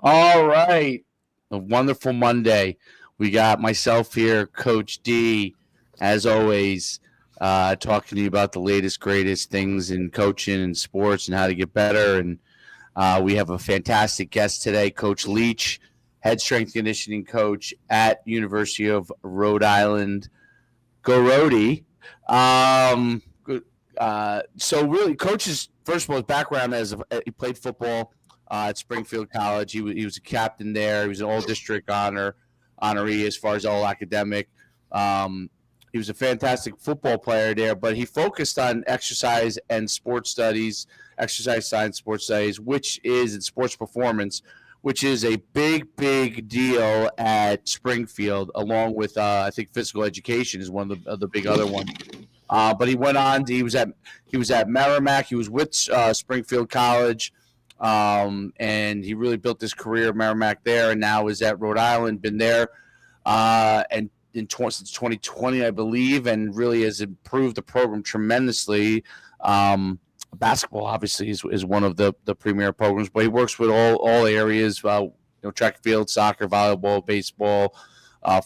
All right. A wonderful Monday. We got myself here, Coach D, as always, talking to you about the latest, greatest things in coaching and sports and how to get better. And we have a fantastic guest today, Coach Leech, head strength conditioning coach at University of Rhode Island. Go Rhody. Um, so really, coach's first of all, his background as he played football at Springfield College. He was a captain there. He was an all district honoree as far as all academic. He was a fantastic football player there, but he focused on exercise and sports studies, exercise science, sports studies, which is in sports performance, which is a big deal at Springfield, along with I think physical education is one of the big other ones. But he went on. He was at Merrimack. He was with Springfield College, and he really built his career at Merrimack there. And now is at Rhode Island. Been there, and since 2020, I believe, and really has improved the program tremendously. Basketball obviously is one of the premier programs, but he works with all areas. Track and field, soccer, volleyball, baseball,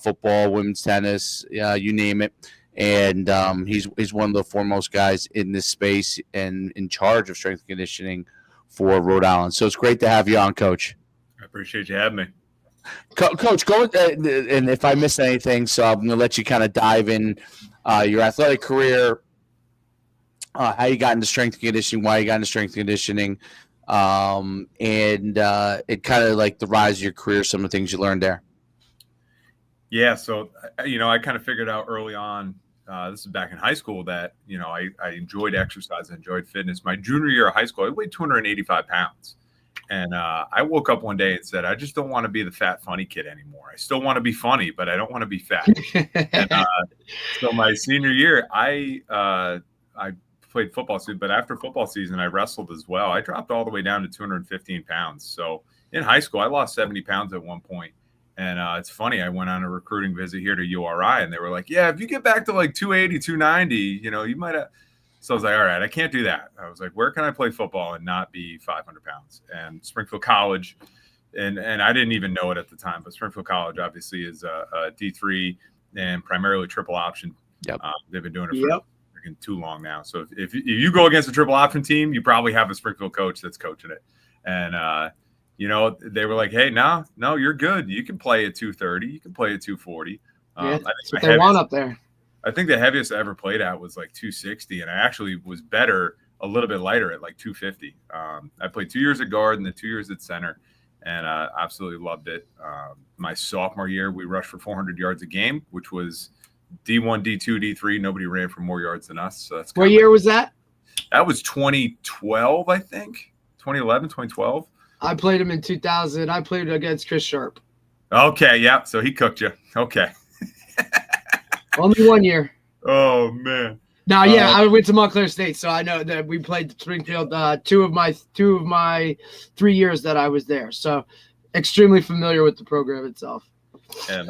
football, women's tennis, you name it. And he's one of the foremost guys in this space and in charge of strength and conditioning for Rhode Island. So it's great to have you on, Coach. I appreciate you having me. Coach, go and if I missed anything, so I'm going to let you kind of dive in your athletic career, how you got into strength and conditioning, why you got into strength and conditioning, and it kind of like the rise of your career, some of the things you learned there. Yeah, so, I kind of figured out early on, this is back in high school, that, I enjoyed exercise, I enjoyed fitness. My junior year of high school, I weighed 285 pounds. And I woke up one day and said, I just don't want to be the fat, funny kid anymore. I still want to be funny, but I don't want to be fat. And so my senior year, I played football season, but after football season, I wrestled as well. I dropped all the way down to 215 pounds. So in high school, I lost 70 pounds at one point. And it's funny, I went on a recruiting visit here to URI, and they were like, yeah, if you get back to like 280, 290, you might have. So I was like, all right, I can't do that. I was like, where can I play football and not be 500 pounds? And Springfield College, and I didn't even know it at the time, but Springfield College obviously is a D3 and primarily triple option. Yep. They've been doing it for too long now. So if you go against a triple option team, you probably have a Springfield coach that's coaching it. And, they were like, hey, no, you're good. You can play at 230. You can play at 240. That's what they want up there. I think the heaviest I ever played at was like 260, and I actually was better, a little bit lighter at like 250. I played 2 years at guard and then 2 years at center, and absolutely loved it. My sophomore year, we rushed for 400 yards a game, which was D1, D2, D3. Nobody ran for more yards than us. So that's what year was that? That was 2012, I think. 2011, 2012. I played him in 2000. I played against Chris Sharp. Okay, yeah. So he cooked you. Okay. Only 1 year. Oh, man. No, yeah, I went to Montclair State, so I know that we played Springfield two of my 3 years that I was there. So extremely familiar with the program itself. And,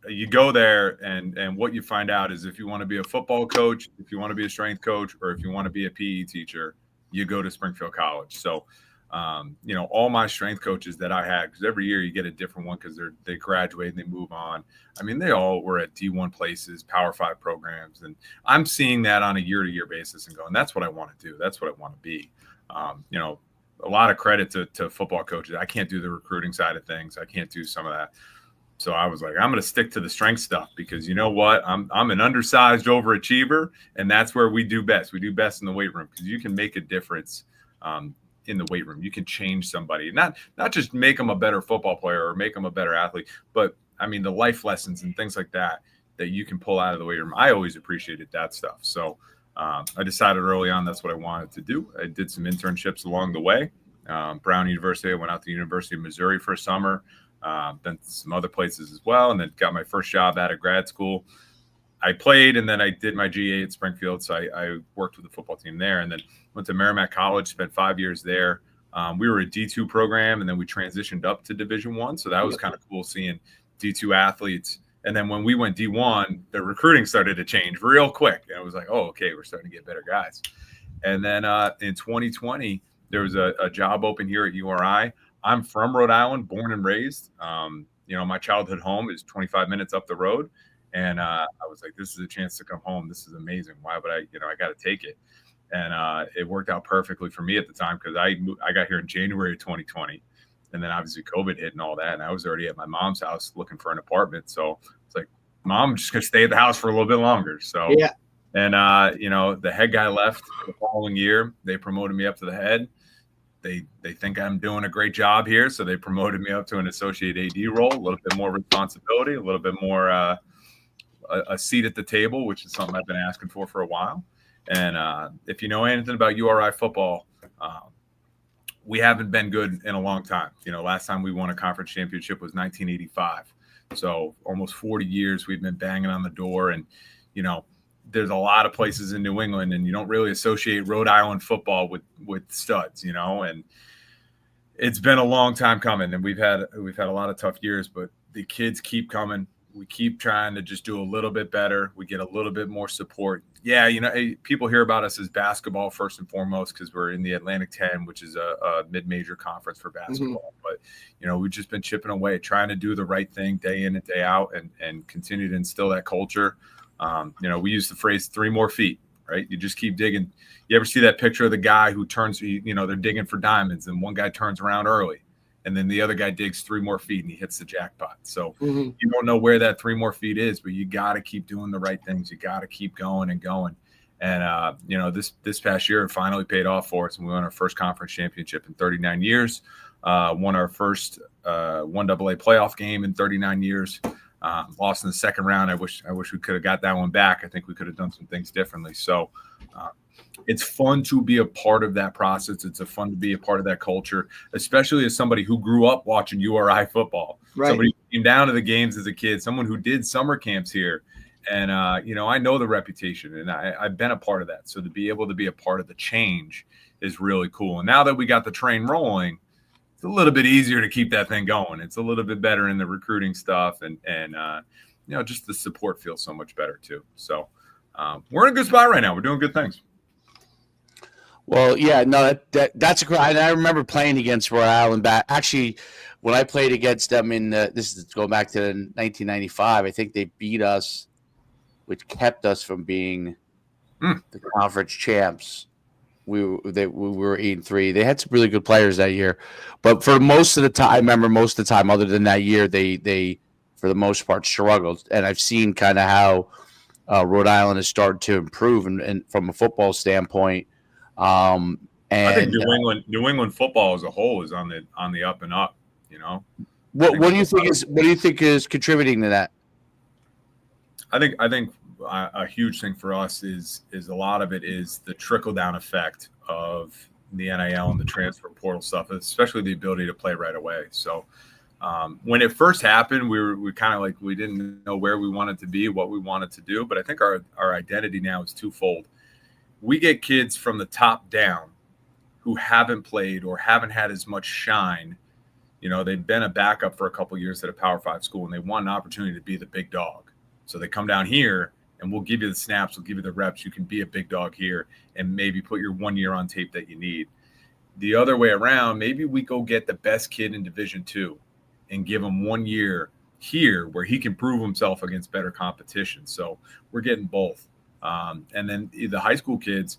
you go there, and what you find out is if you want to be a football coach, if you want to be a strength coach, or if you want to be a PE teacher, you go to Springfield College. So, all my strength coaches that I had, because every year you get a different one because they graduate and they move on. I mean, they all were at D1 places, Power 5 programs. And I'm seeing that on a year-to-year basis and going, that's what I want to do. That's what I want to be. A lot of credit to football coaches. I can't do the recruiting side of things. I can't do some of that. So I was like, I'm going to stick to the strength stuff because you know what? I'm an undersized overachiever, and that's where we do best. We do best in the weight room because you can make a difference in the weight room. You can change somebody, not just make them a better football player or make them a better athlete, but the life lessons and things like that you can pull out of the weight room. I always appreciated that stuff. So I decided early on that's what I wanted to do. I did some internships along the way. Brown University, I went out to the University of Missouri for a summer, then some other places as well, and then got my first job out of grad school. I played, and then I did my GA at Springfield, so I worked with the football team there, and then went to Merrimack College, spent 5 years there. We were a D2 program, and then we transitioned up to Division I, so that was kind of cool seeing D2 athletes. And then when we went D1, the recruiting started to change real quick, and it was like, oh, okay, we're starting to get better guys. And then in 2020, there was a job open here at URI. I'm from Rhode Island, born and raised. My childhood home is 25 minutes up the road. And I was like, this is a chance to come home. This is amazing. Why would I got to take it. And it worked out perfectly for me at the time because I got here in January of 2020. And then obviously COVID hit and all that. And I was already at my mom's house looking for an apartment. So it's like, Mom, I'm just going to stay at the house for a little bit longer. So, yeah. And, the head guy left the following year. They promoted me up to the head. They think I'm doing a great job here. So they promoted me up to an associate AD role, a little bit more responsibility, a little bit more a seat at the table, which is something I've been asking for a while. And if you know anything about URI football, we haven't been good in a long time. Last time we won a conference championship was 1985. So almost 40 years we've been banging on the door. And, there's a lot of places in New England, and you don't really associate Rhode Island football with studs, and it's been a long time coming. And we've had a lot of tough years, but the kids keep coming. We keep trying to just do a little bit better. We get a little bit more support. Yeah, people hear about us as basketball first and foremost because we're in the Atlantic 10, which is a mid-major conference for basketball. Mm-hmm. But, we've just been chipping away, trying to do the right thing day in and day out and continue to instill that culture. We use the phrase 3 more feet, right? You just keep digging. You ever see that picture of the guy who turns, they're digging for diamonds and one guy turns around early and then the other guy digs 3 more feet and he hits the jackpot. So You don't know where that 3 more feet is, but you got to keep doing the right things. You got to keep going and going. And, this past year it finally paid off for us. And we won our first conference championship in 39 years, won our first 1AA playoff game in 39 years. Lost in the second round. I wish we could have got that one back. I think we could have done some things differently. So it's fun to be a part of that process. It's fun to be a part of that culture, especially as somebody who grew up watching URI football. Right. Somebody who came down to the games as a kid, someone who did summer camps here. And, I know the reputation and I've been a part of that. So to be able to be a part of the change is really cool. And now that we got the train rolling, it's a little bit easier to keep that thing going. It's a little bit better in the recruiting stuff and just the support feels so much better too. So we're in a good spot right now. We're doing good things. Well, yeah, no, that's a great. I remember playing against Rhode Island back. Actually, when I played against them this is going back to 1995, I think they beat us, which kept us from being the conference champs. We were 8-3. They had some really good players that year, but for most of the time, I remember most of the time, other than that year, they for the most part struggled. And I've seen kind of how Rhode Island has started to improve, and from a football standpoint. And I think New England football as a whole is on the up and up. What do you think is contributing to that? I think a huge thing for us is a lot of it is the trickle down effect of the NIL and the transfer portal stuff, especially the ability to play right away. So when it first happened, we kind of like, we didn't know where we wanted to be, what we wanted to do. But I think our identity now is twofold. We get kids from the top down who haven't played or haven't had as much shine. They've been a backup for a couple of years at a Power 5 school and they want an opportunity to be the big dog. So they come down here and we'll give you the snaps, we'll give you the reps. You can be a big dog here and maybe put your 1 year on tape that you need. The other way around, maybe we go get the best kid in Division II and give him 1 year here where he can prove himself against better competition. So we're getting both. And then the high school kids,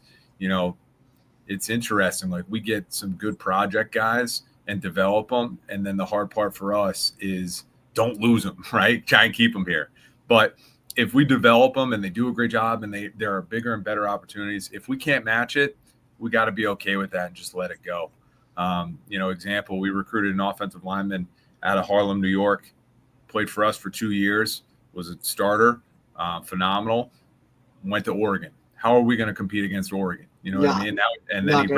it's interesting. Like we get some good project guys and develop them. And then the hard part for us is don't lose them, right? Try and keep them here. But if we develop them and they do a great job and there are bigger and better opportunities, if we can't match it, we got to be okay with that and just let it go. Example, we recruited an offensive lineman out of Harlem, New York, played for us for 2 years, was a starter, phenomenal, went to Oregon. How are we going to compete against Oregon? You know what I mean? And then he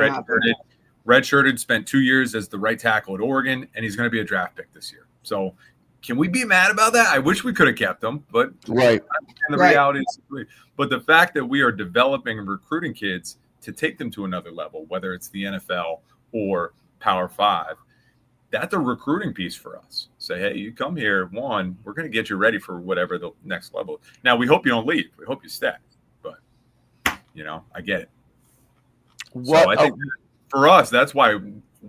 redshirted, spent 2 years as the right tackle at Oregon, and he's going to be a draft pick this year. So can we be mad about that? I wish we could have kept him, but right. And the reality is, but the fact that we are developing and recruiting kids to take them to another level, whether it's the NFL or Power 5, that's a recruiting piece for us. Say, hey, you come here, we're going to get you ready for whatever the next level. Now, we hope you don't leave. We hope you stay. But, I get it. So I think for us, that's why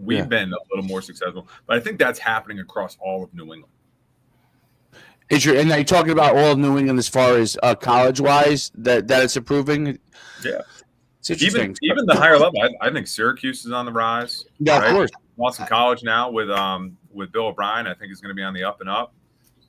we've been a little more successful. But I think that's happening across all of New England. And are you talking about all of New England as far as college-wise that it's improving? Yeah. It's interesting. Even the higher level, I think Syracuse is on the rise. Yeah, right? of course. Boston College now with Bill O'Brien, I think is going to be on the up and up.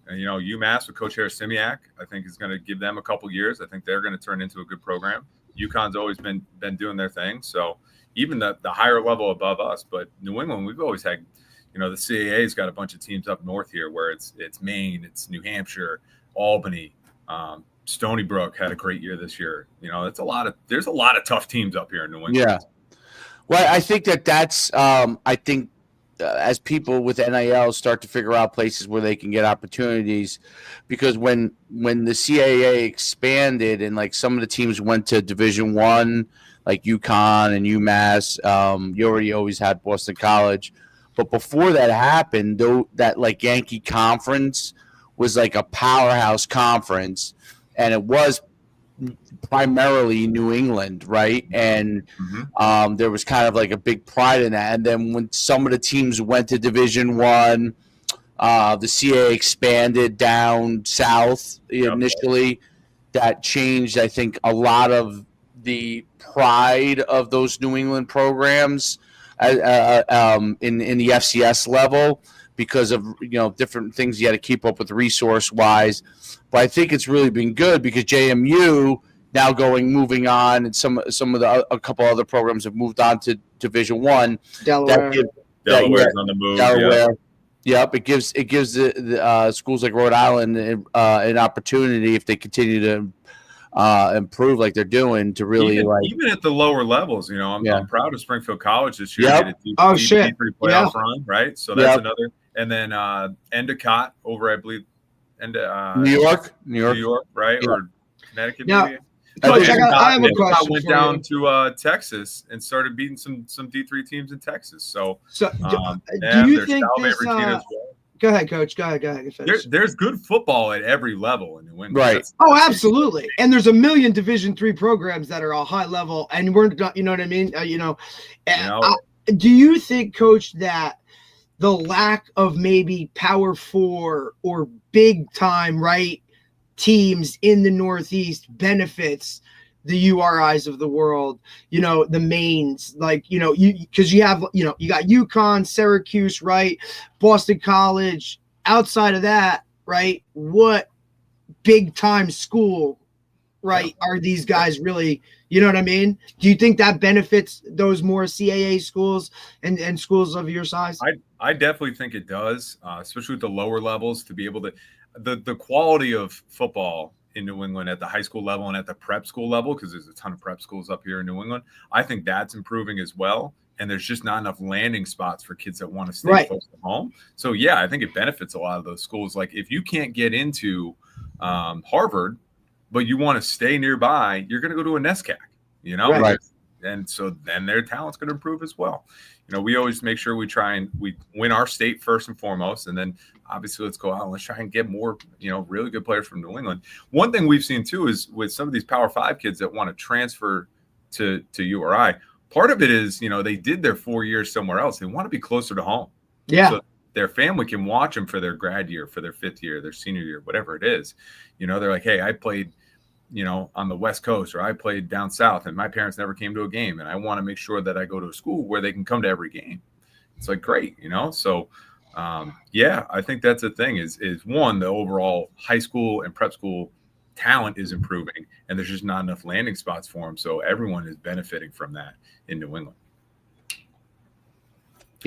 And UMass with Coach Harris-Simiak, I think is going to give them a couple years. I think they're going to turn into a good program. UConn's always been doing their thing. So even the higher level above us, but New England, we've always had, the CAA's got a bunch of teams up north here where it's Maine, it's New Hampshire, Albany, Stony Brook had a great year this year. There's a lot of tough teams up here in New England. Yeah. Well, I think that's as people with NIL start to figure out places where they can get opportunities, because when the CAA expanded and like some of the teams went to Division I, like UConn and UMass, you already always had Boston College. But before that happened, though, that like Yankee Conference was like a powerhouse conference, and it was primarily New England, right? And there was kind of like a big pride in that. And then when some of the teams went to Division I, the CAA expanded down south initially. That changed, I think, a lot of the pride of those New England programs in the FCS level, because of different things you had to keep up with resource wise. But I think it's really been good because JMU now moving on, and some of a couple other programs have moved on to Division I. Delaware's on the move. Delaware. Yep, it gives the schools like Rhode Island an opportunity, if they continue to improve like they're doing, to really even at the lower levels. I'm proud of Springfield College this year. Yep. Made a D3 playoff run, right? So that's another. And then Endicott over, I believe, New York, right? Yeah. Or Connecticut, now, maybe. Coach, I have a question. Went down to Texas and started beating some D3 teams in Texas. So do you think this? Go ahead, Coach. Go ahead. There's good football at every level in New England. Right. Absolutely. And there's a million Division III programs that are a high level, and we're, you know what I mean? Do you think, Coach, that the lack of maybe Power 4 or big time, right, teams in the Northeast benefits the URIs of the world, the Maines, because you have, you got UConn, Syracuse, right? Boston College. Outside of that, right, what big time school, right, are these guys really, you know what I mean? Do you think that benefits those more CAA schools and schools of your size? I definitely think it does, especially with the lower levels, to be able to the quality of football in New England at the high school level and at the prep school level, because there's a ton of prep schools up here in New England. I think that's improving as well. And there's just not enough landing spots for kids that want to stay close to home. So, I think it benefits a lot of those schools. Like if you can't get into Harvard, but you want to stay nearby, you're going to go to a NESCAC, Right. And so then their talent's going to improve as well. We always make sure we win our state first and foremost, and then obviously let's go out and let's try and get more, really good players from New England. One thing we've seen too is with some of these Power 5 kids that want to transfer to URI, part of it is, they did their 4 years somewhere else. They want to be closer to home. Yeah. So their family can watch them for their grad year, for their 5th year, their senior year, whatever it is. They're like, hey, I played on the West Coast, or I played down south and my parents never came to a game, and I want to make sure that I go to a school where they can come to every game. It's like, great, so I think that's the thing is one, the overall high school and prep school talent is improving, and there's just not enough landing spots for them, so everyone is benefiting from that in New England.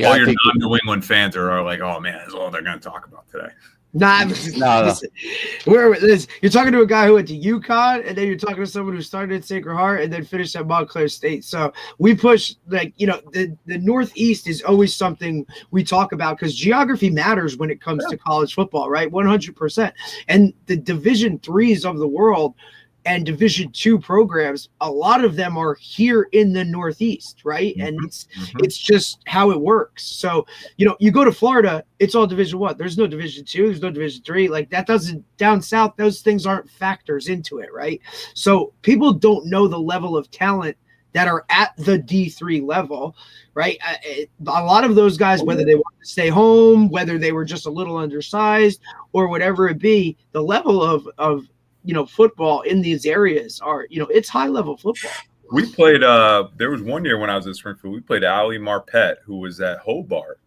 All your non-New England fans are like, oh man, that's all they're going to talk about today. No. You're talking to a guy who went to UConn, and then you're talking to someone who started at Sacred Heart and then finished at Montclair State. So we push, the Northeast is always something we talk about because geography matters when it comes to college football, right? 100%. And the Division IIIs of the world and Division II programs, a lot of them are here in the Northeast, right? And it's just how it works. So, you go to Florida, it's all Division I. There's no Division II, there's no Division III. Like that doesn't, down south, those things aren't factors into it, right? So people don't know the level of talent that are at the D3 level, right? A lot of those guys, whether they want to stay home, whether they were just a little undersized or whatever it be, the level of football in these areas are, it's high level football. We played, there was one year when I was at Springfield, we played Ali Marpet, who was at Hobart,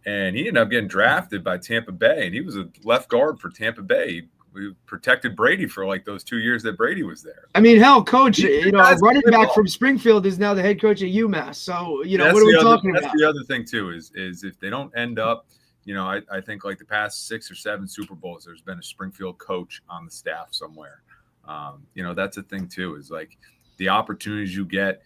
and he ended up getting drafted by Tampa Bay, and he was a left guard for Tampa Bay. We protected Brady for like those 2 years that Brady was there. I mean, hell, coach, running back from Springfield is now the head coach at UMass. So, what are we talking about? That's the other thing too, is if they don't end up, I think like the past 6 or 7 Super Bowls, there's been a Springfield coach on the staff somewhere. That's a thing too, is like the opportunities you get.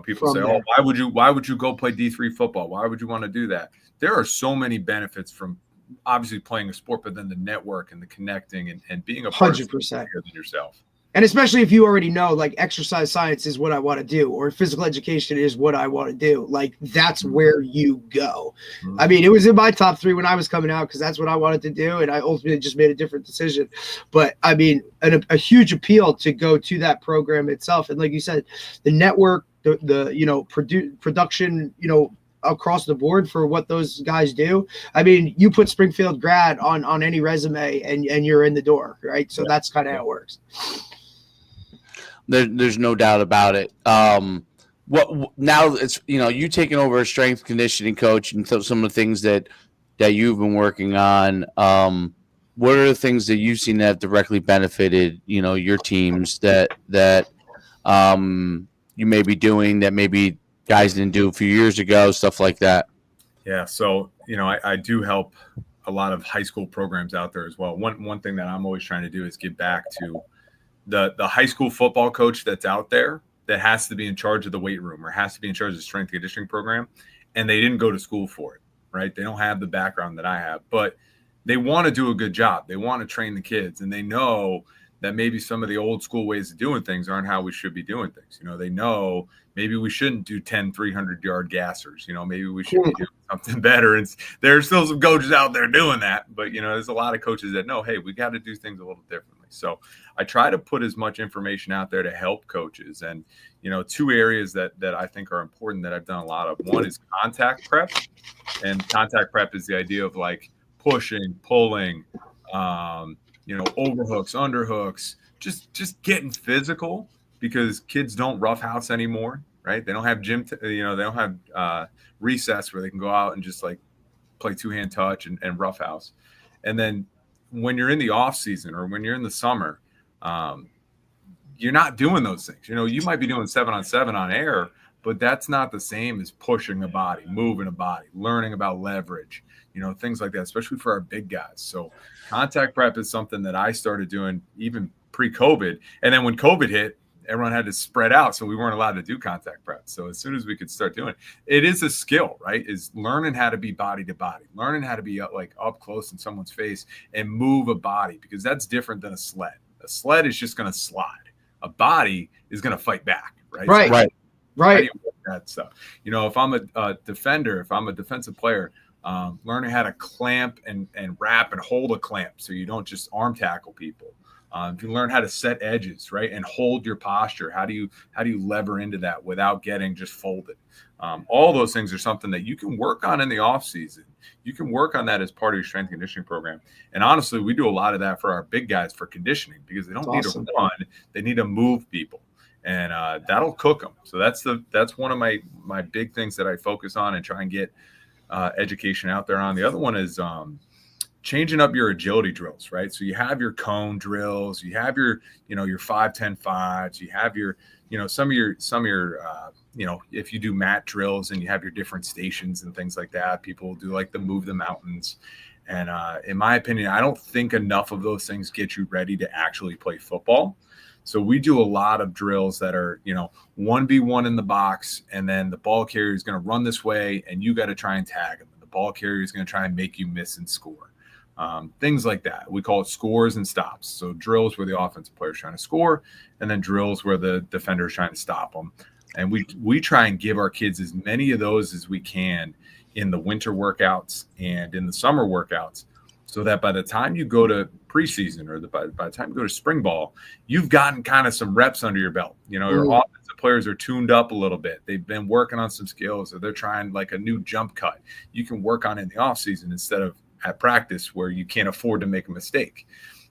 People say, "Oh, why would you go play D3 football? Why would you want to do that?" There are so many benefits from obviously playing a sport, but then the network and the connecting and being a part 100% bigger than yourself. And especially if you already know, like, exercise science is what I want to do, or physical education is what I want to do. Like, that's where you go. I mean, it was in my top 3 when I was coming out because that's what I wanted to do, and I ultimately just made a different decision. But I mean, a huge appeal to go to that program itself, and like you said, the network, the production, across the board for what those guys do. I mean, you put Springfield grad on any resume and you're in the door, right? So that's kind of how it works. There's no doubt about it. What now? It's you taking over a strength conditioning coach, and some of the things that you've been working on. What are the things that you've seen that have directly benefited your teams that you may be doing that maybe guys didn't do a few years ago, stuff like that? Yeah, so I do help a lot of high school programs out there as well. One thing that I'm always trying to do is give back to the high school football coach that's out there that has to be in charge of the weight room or has to be in charge of the strength conditioning program, and they didn't go to school for it, right? They don't have the background that I have, but they want to do a good job. They want to train the kids, and they know that maybe some of the old school ways of doing things aren't how we should be doing things. They know maybe we shouldn't do 10 300-yard gassers. Maybe we should be doing something better. And there's still some coaches out there doing that. But, there's a lot of coaches that know, hey, we got to do things a little differently. So I try to put as much information out there to help coaches. And, 2 areas that I think are important that I've done a lot of. One is contact prep. And contact prep is the idea of like pushing, pulling, overhooks, underhooks, just getting physical, because kids don't roughhouse anymore, right? They don't have gym, they don't have recess where they can go out and just like play 2-hand touch and roughhouse. And then when you're in the off season or when you're in the summer, you're not doing those things. You might be doing 7-on-7 on air, but that's not the same as pushing a body, moving a body, learning about leverage, things like that, especially for our big guys. So contact prep is something that I started doing even pre-COVID. And then when COVID hit, everyone had to spread out, so we weren't allowed to do contact prep. So as soon as we could start doing it, it is a skill, right? Is learning how to be body to body, learning how to be up close in someone's face and move a body, because that's different than a sled. A sled is just going to slide. A body is going to fight back, right? Right. So right. How do you work that stuff? If I'm a defender, if I'm a defensive player, learning how to clamp and wrap and hold a clamp so you don't just arm tackle people. If you learn how to set edges, right, and hold your posture, how do you lever into that without getting just folded? All those things are something that you can work on in the off season. You can work on that as part of your strength conditioning program. And honestly, we do a lot of that for our big guys for conditioning, because they don't need to run, they need to move people, and that'll cook them. So that's one of my big things that I focus on and try and get education out there on. The other one is changing up your agility drills, right? So you have your cone drills, you have your 5-10-5s, you have your, some of your, if you do mat drills and you have your different stations and things like that, people do like the move the mountains. And in my opinion, I don't think enough of those things get you ready to actually play football. So we do a lot of drills that are, 1v1 in the box, and then the ball carrier is going to run this way and you got to try and tag him. The ball carrier is going to try and make you miss and score. Things like that. We call it scores and stops. So drills where the offensive player is trying to score, and then drills where the defender is trying to stop them. And we try and give our kids as many of those as we can in the winter workouts and in the summer workouts. so that by the time you go to preseason or by the time you go to spring ball, you've gotten kind of some reps under your belt. You know, your offensive players are tuned up a little bit. They've been working on some skills, or they're trying like a new jump cut. You can work on it in the off season instead of at practice where you can't afford to make a mistake.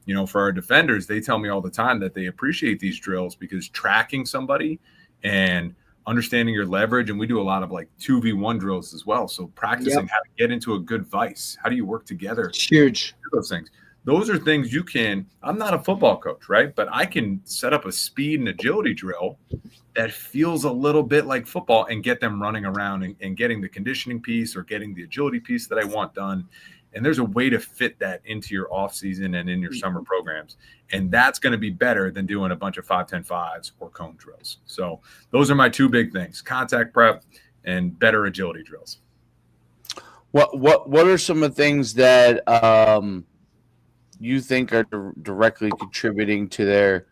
You know, for our defenders, they tell me all the time that they appreciate these drills because tracking somebody and understanding your leverage, and we do a lot of like 2v1 drills as well. So practicing how to get into a good vice. How do you work together? It's huge. Those things. Those are things you can. I'm not a football coach, right? But I can set up a speed and agility drill that feels a little bit like football and get them running around and getting the conditioning piece or getting the agility piece that I want done. And there's a way to fit that into your off season and in your summer programs. And that's going to be better than doing a bunch of 5-10-5s or cone drills. So those are my two big things: contact prep and better agility drills. What are some of the things that you think are directly contributing to their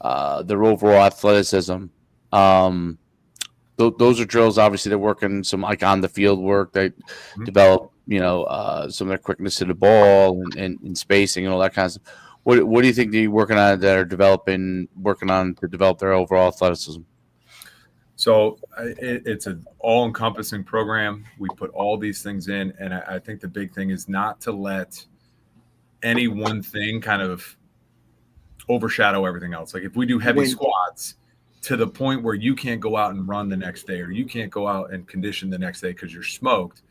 overall athleticism? Those are drills, obviously, they're working some like on the field work. They develop, some of their quickness to the ball and spacing and all that kind of stuff. What do you think they're working on that are working on to develop their overall athleticism? So it's an all-encompassing program. We put all these things in, and I think the big thing is not to let any one thing kind of overshadow everything else. Like if we do heavy squats to the point where you can't go out and run the next day, or you can't go out and condition the next day because you're smoked,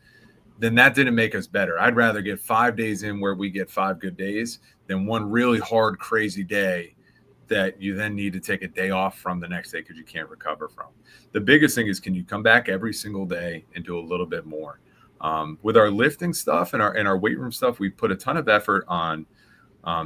then that didn't make us better. I'd rather get 5 days in where we get 5 good days than one really hard, crazy day that you then need to take a day off from the next day because you can't recover from. The biggest thing is, can you come back every single day and do a little bit more? With our lifting stuff and our weight room stuff, we put a ton of effort on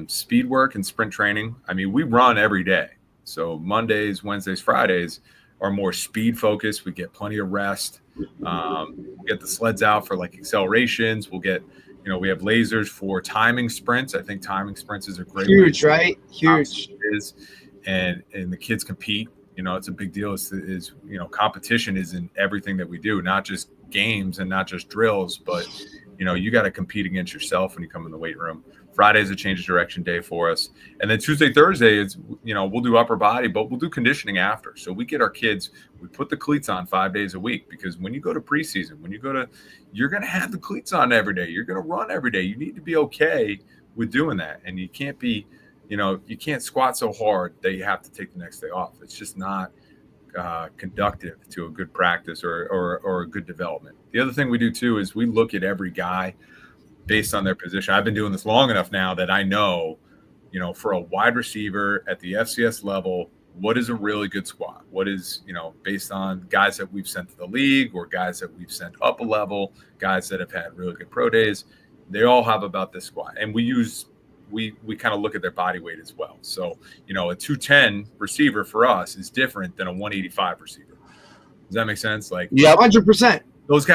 speed work and sprint training. I mean, we run every day. So Mondays, Wednesdays, Fridays are more speed focused. We get plenty of rest. We'll get the sleds out for like accelerations. We'll get, we have lasers for timing sprints. I think timing sprints is a great huge, right? Huge. And the kids compete. It's a big deal. Is competition is in everything that we do, not just games and not just drills, but you got to compete against yourself when you come in the weight room. Friday is a change of direction day for us. And then Tuesday, Thursday, it's, we'll do upper body, but we'll do conditioning after. So we get our kids, we put the cleats on 5 days a week, because when you go to preseason, you're going to have the cleats on every day. You're going to run every day. You need to be okay with doing that. And you can't be, you can't squat so hard that you have to take the next day off. It's just not conductive to a good practice or a good development. The other thing we do too is we look at every guy based on their position. I've been doing this long enough now that I know, for a wide receiver at the FCS level, what is a really good squat? What is, based on guys that we've sent to the league or guys that we've sent up a level, guys that have had really good pro days, they all have about this squat. And we kind of look at their body weight as well. So, a 210 receiver for us is different than a 185 receiver. Does that make sense? Like, yeah, 100%. Those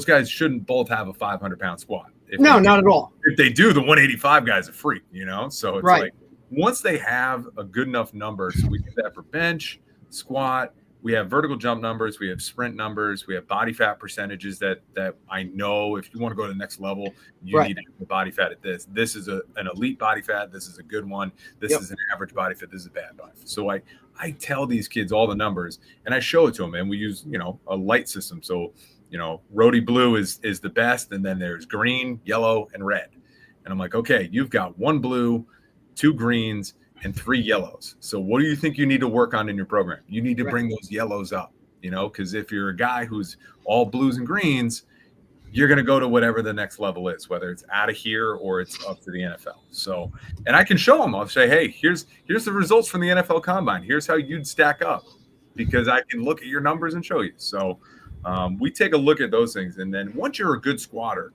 guys shouldn't both have a 500-pound squat. No, not at all. If they do, the 185 guy's a freak, So it's right. Like once they have a good enough number, so we do that for bench, squat, we have vertical jump numbers, we have sprint numbers, we have body fat percentages that I know if you want to go to the next level, you need to have the body fat at this. This is an elite body fat. This is a good one. This is an average body fat. This is a bad body fat. So I tell these kids all the numbers and I show it to them, and we use, a light system. So, Rhode blue is the best. And then there's green, yellow, and red. And I'm like, okay, you've got 1 blue, 2 greens, and 3 yellows. So what do you think you need to work on in your program? You need to bring those yellows up, because if you're a guy who's all blues and greens, you're going to go to whatever the next level is, whether it's out of here or it's up to the NFL. So, and I can show them, I'll say, hey, here's the results from the NFL Combine. Here's how you'd stack up, because I can look at your numbers and show you. So we take a look at those things. And then once you're a good squatter,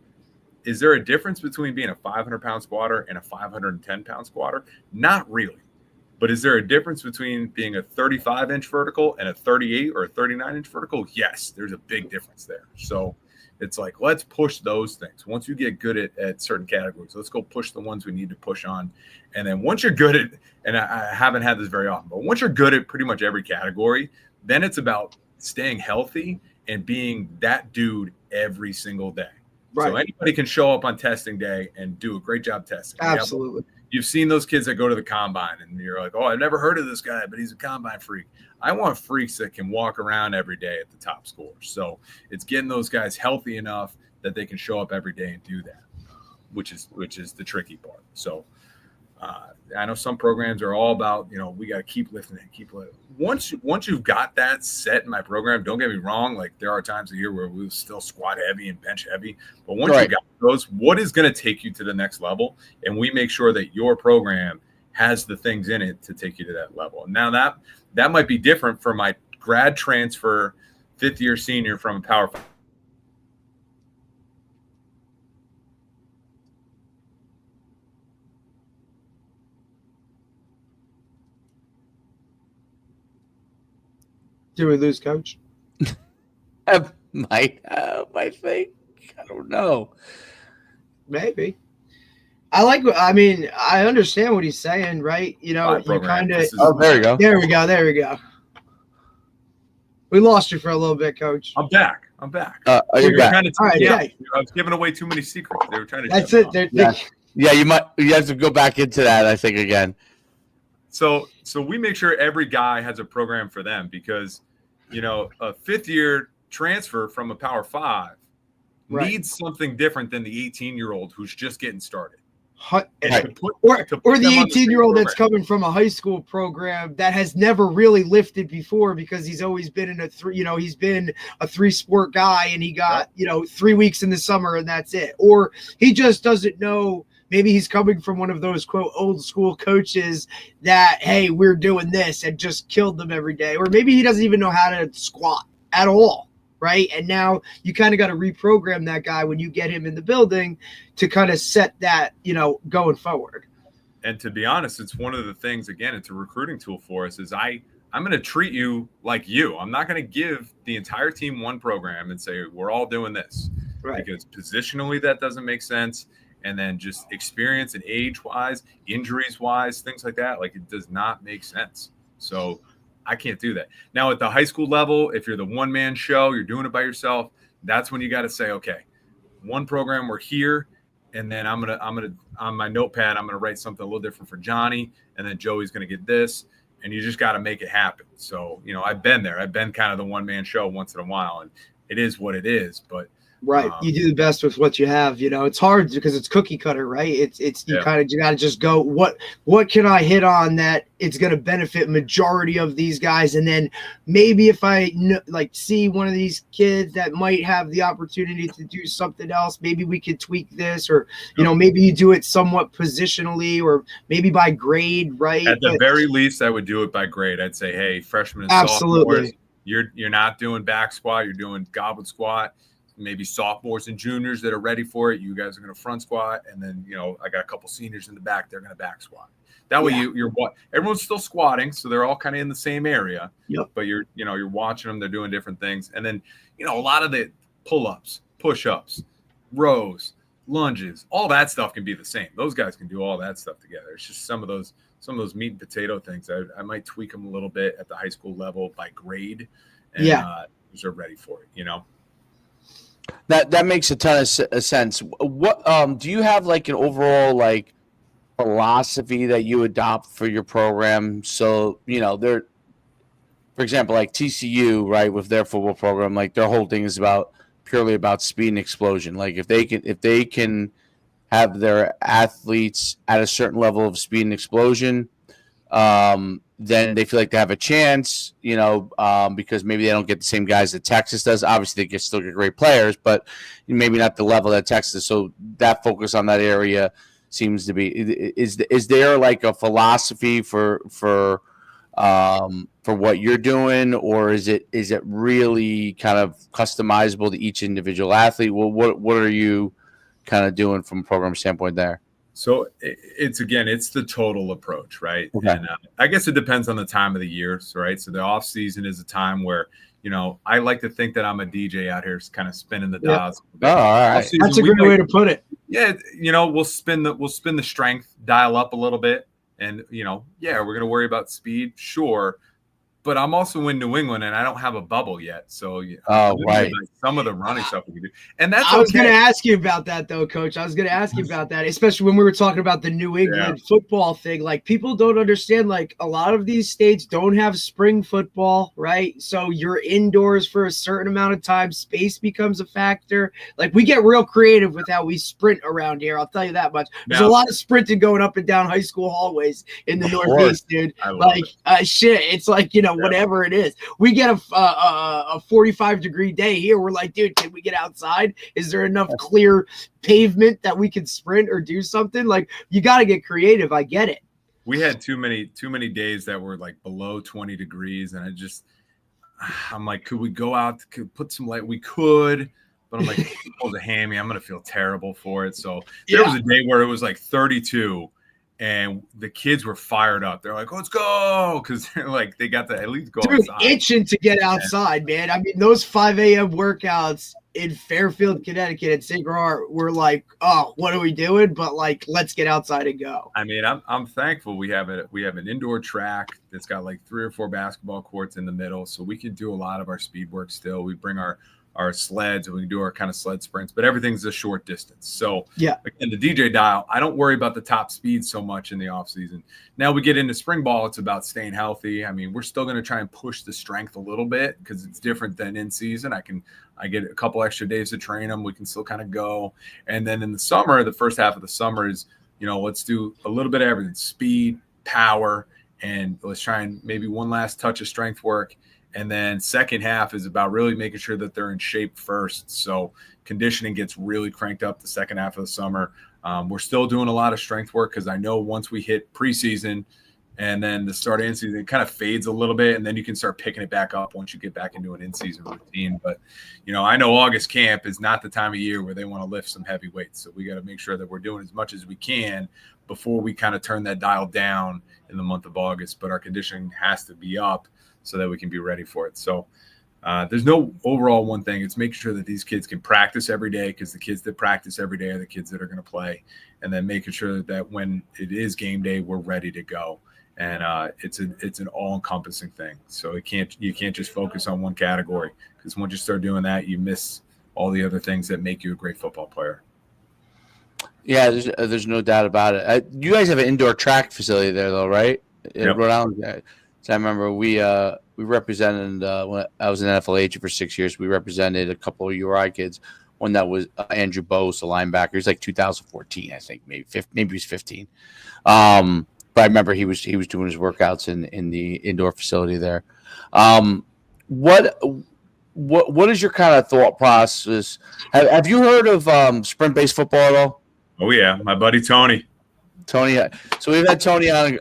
is there a difference between being a 500-pound squatter and a 510-pound squatter? Not really. But is there a difference between being a 35-inch vertical and a 38 or a 39-inch vertical? Yes, there's a big difference there. So it's like, let's push those things. Once you get good at certain categories, let's go push the ones we need to push on. And then once you're good at, and I haven't had this very often, but once you're good at pretty much every category, then it's about staying healthy and being that dude every single day. Right. So anybody can show up on testing day and do a great job testing. Absolutely. You've seen those kids that go to the combine and you're like, oh, I've never heard of this guy, but he's a combine freak. I want freaks that can walk around every day at the top scores. So it's getting those guys healthy enough that they can show up every day and do that, which is the tricky part. So I know some programs are all about, we got to keep lifting and keep lifting. Once you've got that set in my program, don't get me wrong. Like there are times a year where we still squat heavy and bench heavy, but once you got those, what is going to take you to the next level? And we make sure that your program has the things in it to take you to that level. And now that might be different for my grad transfer 5th year senior from a Power 5. Did we lose Coach? Might have, I think. I don't know. Maybe. I understand what he's saying, right? You kind of. Oh, there you go. There we go. We lost you for a little bit, Coach. I'm back. You're back. All right, I was giving away too many secrets. They were trying to. That's it. Yeah, you have to go back into that, I think, again. So we make sure every guy has a program for them because, a 5th year transfer from a Power 5 needs something different than the 18-year-old who's just getting started. Or the 18-year-old that's coming from a high school program that has never really lifted before because he's always been in he's been a 3-sport guy and he got, 3 weeks in the summer and that's it. Or he just doesn't know. Maybe he's coming from one of those, quote, old school coaches that, hey, we're doing this and just killed them every day. Or maybe he doesn't even know how to squat at all, right? And now you kind of got to reprogram that guy when you get him in the building to kind of set that, going forward. And to be honest, it's one of the things, again, it's a recruiting tool for us, is I'm going to treat you like you. I'm not going to give the entire team one program and say, we're all doing this. Right. Because positionally, that doesn't make sense. And then just experience and age-wise, injuries-wise, things like that, like it does not make sense. So I can't do that. Now at the high school level, if you're the one-man show, you're doing it by yourself, that's when you got to say, okay, one program, we're here, and then I'm gonna on my notepad, I'm gonna write something a little different for Johnny, and then Joey's gonna get this, and you just got to make it happen. So I've been there. I've been kind of the one-man show once in a while, and it is what it is, but. Right. You do the best with what you have. It's hard because it's cookie cutter, right? You got to just go, what can I hit on that it's going to benefit majority of these guys? And then maybe if I see one of these kids that might have the opportunity to do something else, maybe we could tweak this or, maybe you do it somewhat positionally or maybe by grade, right? At the very least, I would do it by grade. I'd say, hey, freshmen and sophomores, you're not doing back squat, you're doing goblet squat. Maybe sophomores and juniors that are ready for it. You guys are going to front squat. And then, I got a couple seniors in the back. They're going to back squat. That way everyone's still squatting. So they're all kind of in the same area, but you're watching them. They're doing different things. And then, a lot of the pull-ups, push-ups, rows, lunges, all that stuff can be the same. Those guys can do all that stuff together. It's just some of those meat and potato things. I might tweak them a little bit at the high school level by grade. And they're ready for it, That makes a ton of sense. What do you have like an overall philosophy that you adopt for your program? So they're, for example, like TCU, right, with their football program, like their whole thing is purely about speed and explosion. Like if they can have their athletes at a certain level of speed and explosion, then they feel like they have a chance, because maybe they don't get the same guys that Texas does. Obviously, they still get great players, but maybe not the level that Texas. So that focus on that area seems to be. Is there like a philosophy for what you're doing, or is it really kind of customizable to each individual athlete? Well, what are you kind of doing from a program standpoint there? So it's the total approach, right? Okay. And I guess it depends on the time of the year, right? So the off season is a time where, I like to think that I'm a DJ out here kind of spinning the dials. Oh, all right. That's a great way to put it. Yeah. We'll spin the strength dial up a little bit and, we're going to worry about speed. Sure. but I'm also in New England and I don't have a bubble yet. So right. Some of the running stuff we can do. And that's I was going to ask you about that, though, Coach. I was going to ask you about that, especially when we were talking about the New England football thing. Like, people don't understand, like, a lot of these states don't have spring football, right? So you're indoors for a certain amount of time. Space becomes a factor. Like, we get real creative with how we sprint around here. I'll tell you that much. There's a lot of sprinting going up and down high school hallways in the Northeast, dude. Like, shit, it's like, whatever it is. We get a 45-degree day here. We're like, dude, can we get outside? Is there enough clear pavement that we can sprint or do something? Like, you got to get creative. I get it. We had too many days that were like below 20 degrees. And I'm like, could we go out, could put some light? We could, but I'm like, if it was a hammy, I'm going to feel terrible for it. So there was a day where it was like 32 and the kids were fired up. They're like, let's go. Cause they're like, they got to at least go outside. Itching to get outside, man. I mean, those 5 a.m. workouts in Fairfield, Connecticut at St. Croix were like, oh, what are we doing? But like, let's get outside and go. I mean, I'm thankful we have an indoor track that's got like 3 or 4 basketball courts in the middle. So we can do a lot of our speed work still. We bring our sleds and we can do our kind of sled sprints, but everything's a short distance. So again, the DJ dial, I don't worry about the top speed so much in the off season. Now we get into spring ball. It's about staying healthy. I mean, we're still going to try and push the strength a little bit because it's different than in season. I get a couple extra days to train them. We can still kind of go. And then in the summer, the first half of the summer is, let's do a little bit of everything, speed, power, and let's try and maybe one last touch of strength work. And then second half is about really making sure that they're in shape first. So conditioning gets really cranked up the second half of the summer. We're still doing a lot of strength work because I know once we hit preseason and then the start of in-season, it kind of fades a little bit, and then you can start picking it back up once you get back into an in-season routine. But, I know August camp is not the time of year where they want to lift some heavy weights. So we got to make sure that we're doing as much as we can before we kind of turn that dial down in the month of August. But our conditioning has to be up so that we can be ready for it. So there's no overall one thing. It's making sure that these kids can practice every day, because the kids that practice every day are the kids that are going to play. And then making sure that when it is game day, we're ready to go. And it's an all-encompassing thing. So you can't just focus on one category, because once you start doing that, you miss all the other things that make you a great football player. Yeah, there's no doubt about it. You guys have an indoor track facility there, though, right? In Rhode Island. So I remember we represented when I was an NFL agent for 6 years. We represented a couple of URI kids. One that was Andrew Bose, a linebacker. He's like 2014, I think, maybe he was 15. But I remember he was doing his workouts in the indoor facility there. What is your kind of thought process? Have you heard of sprint-based football at all? Oh yeah, my buddy Tony. Tony, so we've had Tony on.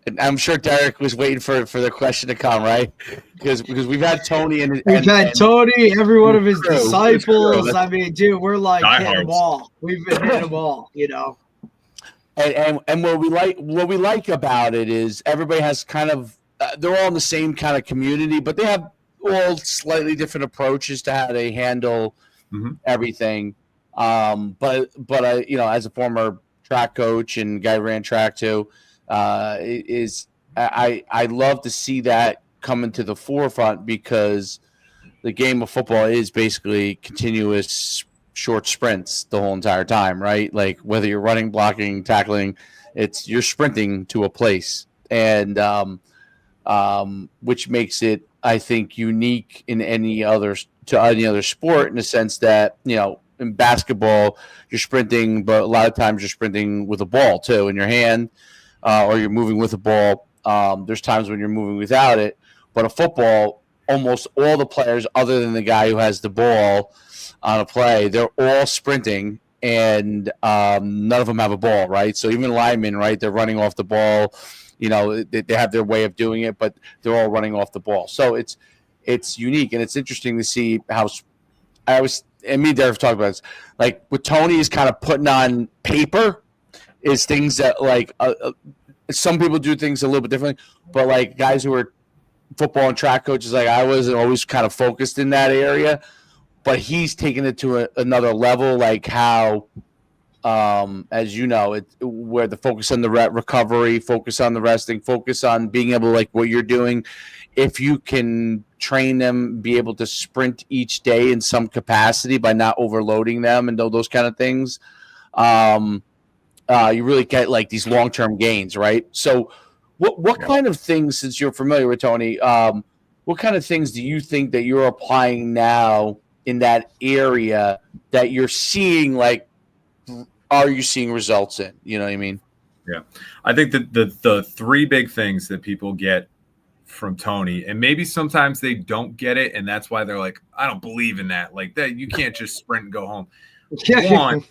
And I'm sure Derek was waiting for the question to come, right? Because we've had Tony and we've had Tony, every one of his disciples. I mean, dude, we're like hitting them all. We've been hitting them all, And what we like about it is everybody has kind of they're all in the same kind of community, but they have all slightly different approaches to how they handle everything. But I, as a former track coach and guy who ran track too, I love to see that coming to the forefront, because the game of football is basically continuous short sprints the whole entire time, right? Like whether you're running, blocking, tackling, you're sprinting to a place, and which makes it, I think, unique in any other sport, in the sense that, in basketball, you're sprinting, but a lot of times you're sprinting with a ball too in your hand, or you're moving with a ball. There's times when you're moving without it. But a football, almost all the players, other than the guy who has the ball on a play, they're all sprinting, and none of them have a ball, right? So even linemen, right, they're running off the ball. They have their way of doing it, but they're all running off the ball. So it's unique, and it's interesting to see how and me and Derek talked about this. Like what Tony is kind of putting on paper is things that like some people do things a little bit differently, but like guys who are football and track coaches, like I was, always kind of focused in that area, but he's taking it to another level, like how, as you know, where the focus on the recovery, focus on the resting, focus on being able to, like what you're doing, if you can train them, be able to sprint each day in some capacity by not overloading them and those kind of things, you really get like these long-term gains, right? So what kind of things, since you're familiar with Tony, what kind of things do you think that you're applying now in that area that you're seeing, like, are you seeing results in? You know what I mean? Yeah. I think that the three big things that people get from Tony, and maybe sometimes they don't get it, and that's why they're like, I don't believe in that. Like that, you can't just sprint and go home. One,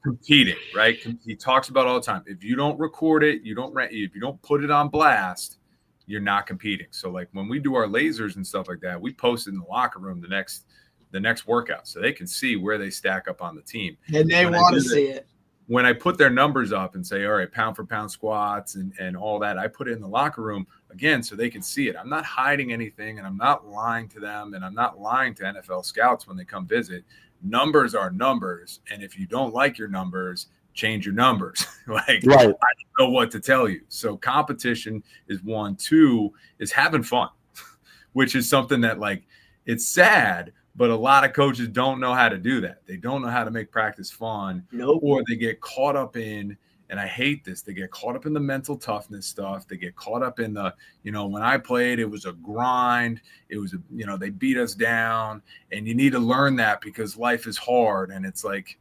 competing, right? He talks about all the time. If you don't record it, if you don't put it on blast, you're not competing. So like when we do our lasers and stuff like that, we post it in the locker room the next workout so they can see where they stack up on the team. And they want to see it. When I put their numbers up and say, all right, pound for pound squats and all that, I put it in the locker room again so they can see it. I'm not hiding anything, and I'm not lying to them, and I'm not lying to NFL scouts when they come visit. Numbers are numbers, and if you don't like your numbers, change your numbers. Like, right. I don't know what to tell you. So competition is one. Two is having fun, which is something that, like, it's sad, but a lot of coaches don't know how to do that. They don't know how to make practice fun. Nope. Or they get caught up in, and I hate this, they get caught up in the mental toughness stuff. They get caught up in the, when I played, it was a grind. It was, they beat us down, and you need to learn that because life is hard. And it's like,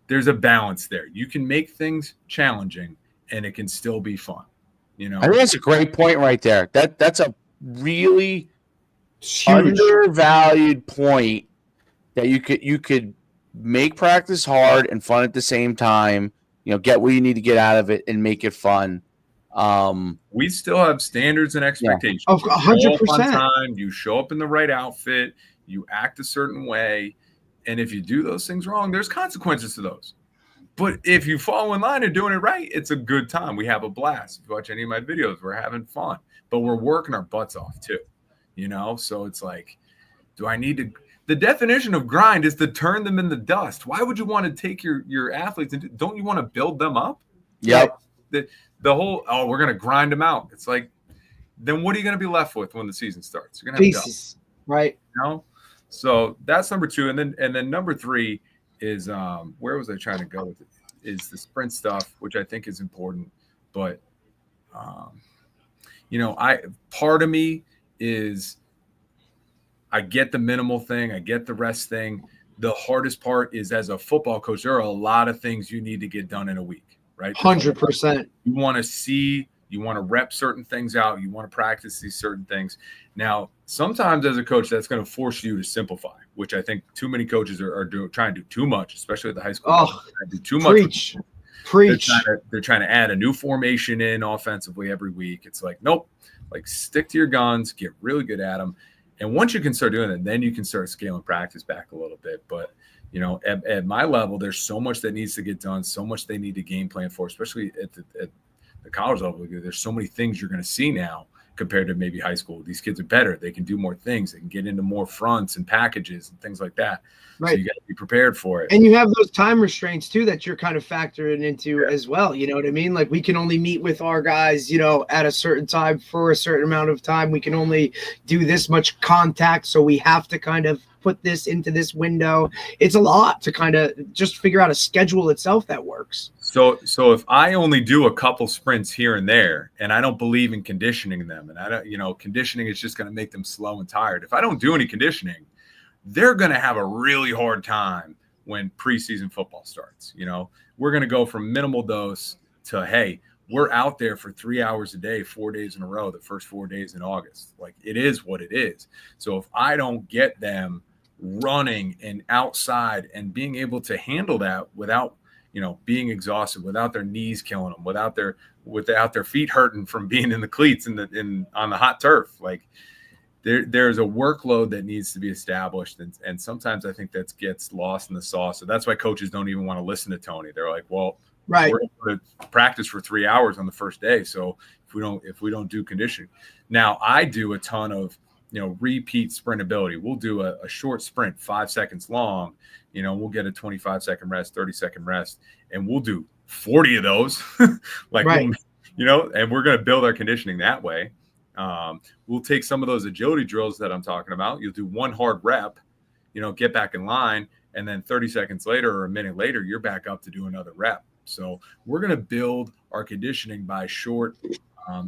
there's a balance there. You can make things challenging and it can still be fun. I think that's a great point right there. That's a really huge, undervalued point, that you could make practice hard and fun at the same time. Get what you need to get out of it and make it fun. We still have standards and expectations. Of 100%. You show up in the right outfit. You act a certain way. And if you do those things wrong, there's consequences to those. But if you fall in line and doing it right, it's a good time. We have a blast. If you watch any of my videos, we're having fun. But we're working our butts off too. So it's like, do I need to – the definition of grind is to turn them in the dust. Why would you want to take your athletes and don't you want to build them up? Yep. The whole, we're going to grind them out. It's like, then what are you going to be left with when the season starts? You're going to have pieces, right? So that's number two. And then number three is where was I trying to go with it? Is the sprint stuff, which I think is important. But part of me is I get the minimal thing, I get the rest thing. The hardest part is, as a football coach, there are a lot of things you need to get done in a week, right? 100%. You want to see, you want to rep certain things out, you want to practice these certain things. Now, sometimes as a coach, that's going to force you to simplify, which I think too many coaches are trying to do too much, especially at the high school level. Do too much. Preach. They're trying to add a new formation in offensively every week. It's like, nope, like stick to your guns, get really good at them. And once you can start doing it, then you can start scaling practice back a little bit. But, at my level, there's so much that needs to get done, so much they need to game plan for, especially at the college level. There's so many things you're going to see now compared to maybe high school. These kids are better. They can do more things. They can get into more fronts and packages and things like that. Right. So you got to be prepared for it. And you have those time restraints too that you're kind of factoring into as well. You know what I mean? Like, we can only meet with our guys, at a certain time for a certain amount of time. We can only do this much contact. So we have to kind of put this into this window. It's a lot to kind of just figure out a schedule itself that works. So if I only do a couple sprints here and there, and I don't believe in conditioning them, and I don't, conditioning is just going to make them slow and tired. If I don't do any conditioning, they're going to have a really hard time when preseason football starts. We're going to go from minimal dose to, hey, we're out there for 3 hours a day, 4 days in a row, the first 4 days in August. Like, it is what it is. So if I don't get them running and outside and being able to handle that without, being exhausted, without their knees killing them, without their feet hurting from being in the cleats on the hot turf, like, there's a workload that needs to be established. And sometimes I think that gets lost in the sauce. So that's why coaches don't even want to listen to Tony. They're like, well, right, we're going to practice for 3 hours on the first day. So if we don't do conditioning. Now, I do a ton of, repeat sprintability. We'll do a short sprint, 5 seconds long. We'll get a 25-second rest, 30-second rest, and we'll do 40 of those. Like, right. And we're going to build our conditioning that way. We'll take some of those agility drills that I'm talking about. You'll do one hard rep, get back in line, and then 30 seconds later or a minute later, you're back up to do another rep. So we're going to build our conditioning by short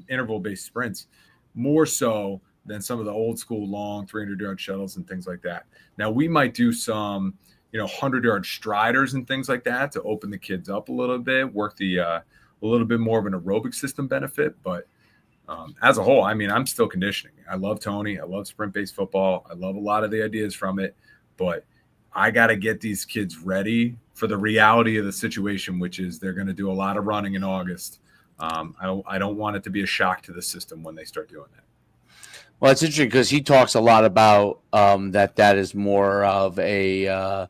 interval-based sprints, more so than some of the old school long 300-yard shuttles and things like that. Now, we might do some 100-yard striders and things like that to open the kids up a little bit, work the a little bit more of an aerobic system benefit. But as a whole, I mean, I'm still conditioning. I love Tony. I love sprint-based football. I love a lot of the ideas from it. But I got to get these kids ready for the reality of the situation, which is they're going to do a lot of running in August. I don't want it to be a shock to the system when they start doing that. Well, it's interesting because he talks a lot about that is more of a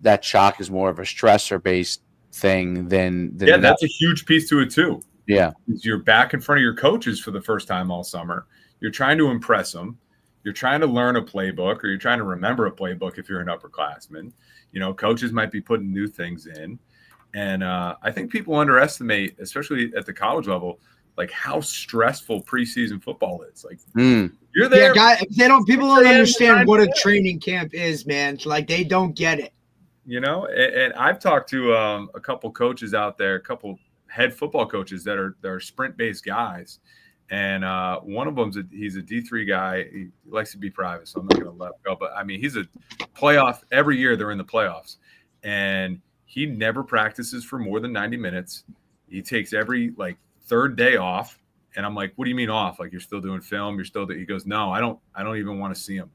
that shock is more of a stressor-based thing than that's a huge piece to it too. Yeah, you're back in front of your coaches for the first time all summer. You're trying to impress them. You're trying to learn a playbook, or you're trying to remember a playbook if you're an upperclassman. Coaches might be putting new things in. And I think people underestimate, especially at the college level, like how stressful preseason football is. Like you're there. Yeah, people don't understand what a training camp is, man. Like they don't get it. And I've talked to a couple coaches out there, a couple head football coaches that are sprint-based guys. And one of them, he's a D3 guy. He likes to be private, so I'm not going to let him go. But, I mean, he's a playoff. Every year they're in the playoffs. And he never practices for more than 90 minutes. He takes every, third day off. And I'm like, what do you mean off? Like, you're still doing film? He goes, no, I don't even want to see him.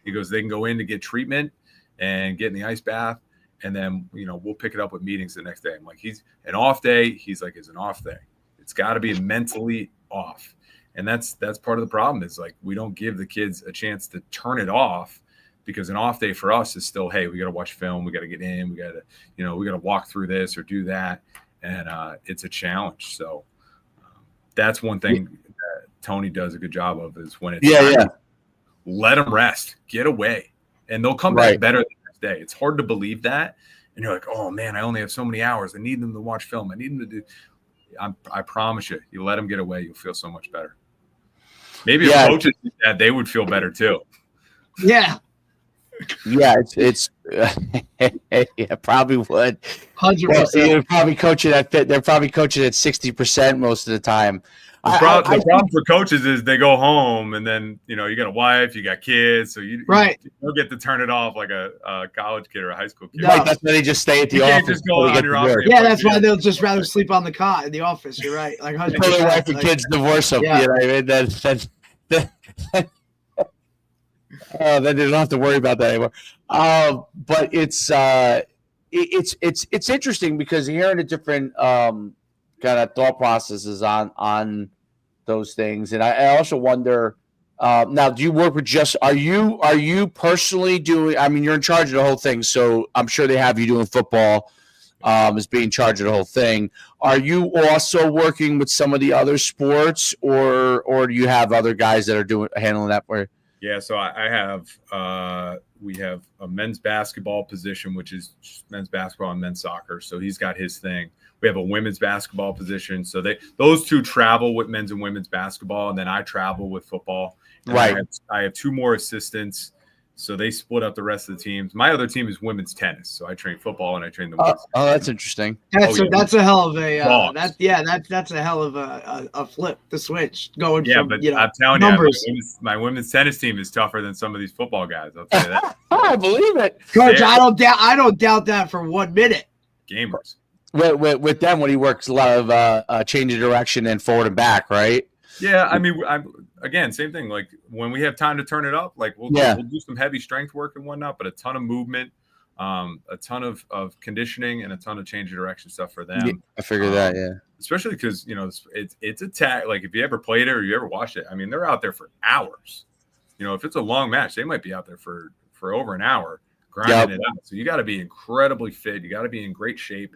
He goes, they can go in to get treatment and get in the ice bath. And then, we'll pick it up with meetings the next day. I'm like, he's an off day. He's like, it's an off day. It's got to be mentally off. And that's part of the problem is we don't give the kids a chance to turn it off, because an off day for us is still, hey, we got to watch film. We got to get in. We got to, we got to walk through this or do that. And it's a challenge. So that's one thing that Tony does a good job of, is when it's let them rest, get away, and they'll come back better the next day. It's hard to believe that. And you're like, oh man, I only have so many hours. I need them to watch film. I need them to do. I promise you, you let them get away, you'll feel so much better. Maybe if coaches did that, they would feel better too. Yeah. Yeah, it's yeah, probably would. 100%. They're probably coaching at 60% most of the time. The problem for coaches is they go home and then you got a wife, you got kids, so you don't get to turn it off like a college kid or a high school kid. Right, that's why they just stay at the office. Just go on your office. Yeah, that's why they'll just rather sleep on the cot in the office. You're right. Like 100%. Until their wife and kids divorce them. Yeah. You know what I mean? Then they don't have to worry about that anymore. But it's interesting because hearing the different kind of thought processes on those things, and I also wonder. Now, do you work with are you personally doing? I mean, you're in charge of the whole thing, so I'm sure they have you doing football as being in charge of the whole thing. Are you also working with some of the other sports, or do you have other guys that are handling that for you? Yeah, so I have we have a men's basketball position, which is men's basketball and men's soccer. So he's got his thing. We have a women's basketball position. So those two travel with men's and women's basketball, and then I travel with football. And right. I have two more assistants. So they split up the rest of the teams. My other team is women's tennis. So I train football and I train the women's. Oh, that's interesting. That's a hell of a that's a hell of a flip, the switch going from but I'm telling numbers. you, my women's tennis team is tougher than some of these football guys. I'll tell you that. I believe it, Coach. I don't doubt that for 1 minute. Gamers. With them, when he works a lot of change of direction and forward and back, right? Yeah, I mean, again, same thing. Like when we have time to turn it up, we'll do some heavy strength work and whatnot, but a ton of movement, a ton of conditioning, and a ton of change of direction stuff for them. Yeah, I figured that, yeah. Especially because it's a tag. Like if you ever played it or you ever watched it, I mean, they're out there for hours. If it's a long match, they might be out there for over an hour grinding it out. So you got to be incredibly fit. You got to be in great shape,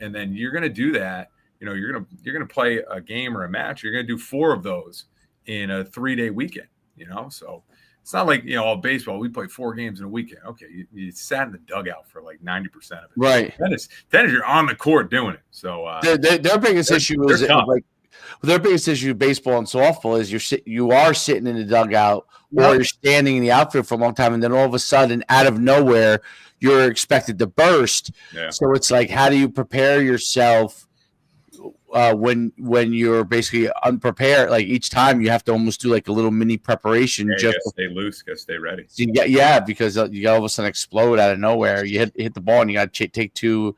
and then you're going to do that. You're gonna play a game or a match. You're gonna do 4 of those in a 3-day weekend. So it's not like baseball. We play 4 games in a weekend. Okay, you sat in the dugout for 90% of it. Right. Tennis, you're on the court doing it. So their biggest issue is their biggest issue with baseball and softball is you are sitting in the dugout or Yep. you're standing in the outfield for a long time, and then all of a sudden, out of nowhere, you're expected to burst. Yeah. So it's like, how do you prepare yourself when you're basically unprepared? Like each time, you have to almost do like a little mini preparation. You just gotta stay loose, gotta stay ready. because you got all of a sudden explode out of nowhere. You hit the ball, and you got to take two.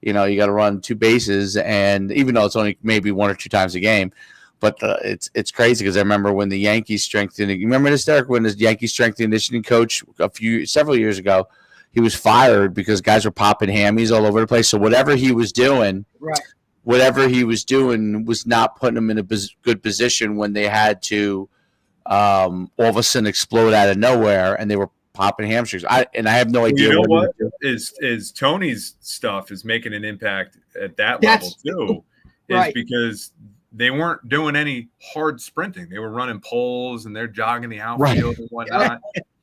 You got to run 2 bases, and even though it's only maybe 1 or 2 times a game, but it's crazy because I remember when the Yankees strengthening. You remember this, Derek? When the Yankees strength and conditioning coach several years ago, he was fired because guys were popping hammies all over the place. So whatever he was doing was not putting him in a good position when they had to all of a sudden explode out of nowhere, and they were popping hamstrings. I have no idea. You know what is Tony's stuff is making an impact at that level too, is because they weren't doing any hard sprinting. They were running poles and they're jogging the outfield and whatnot.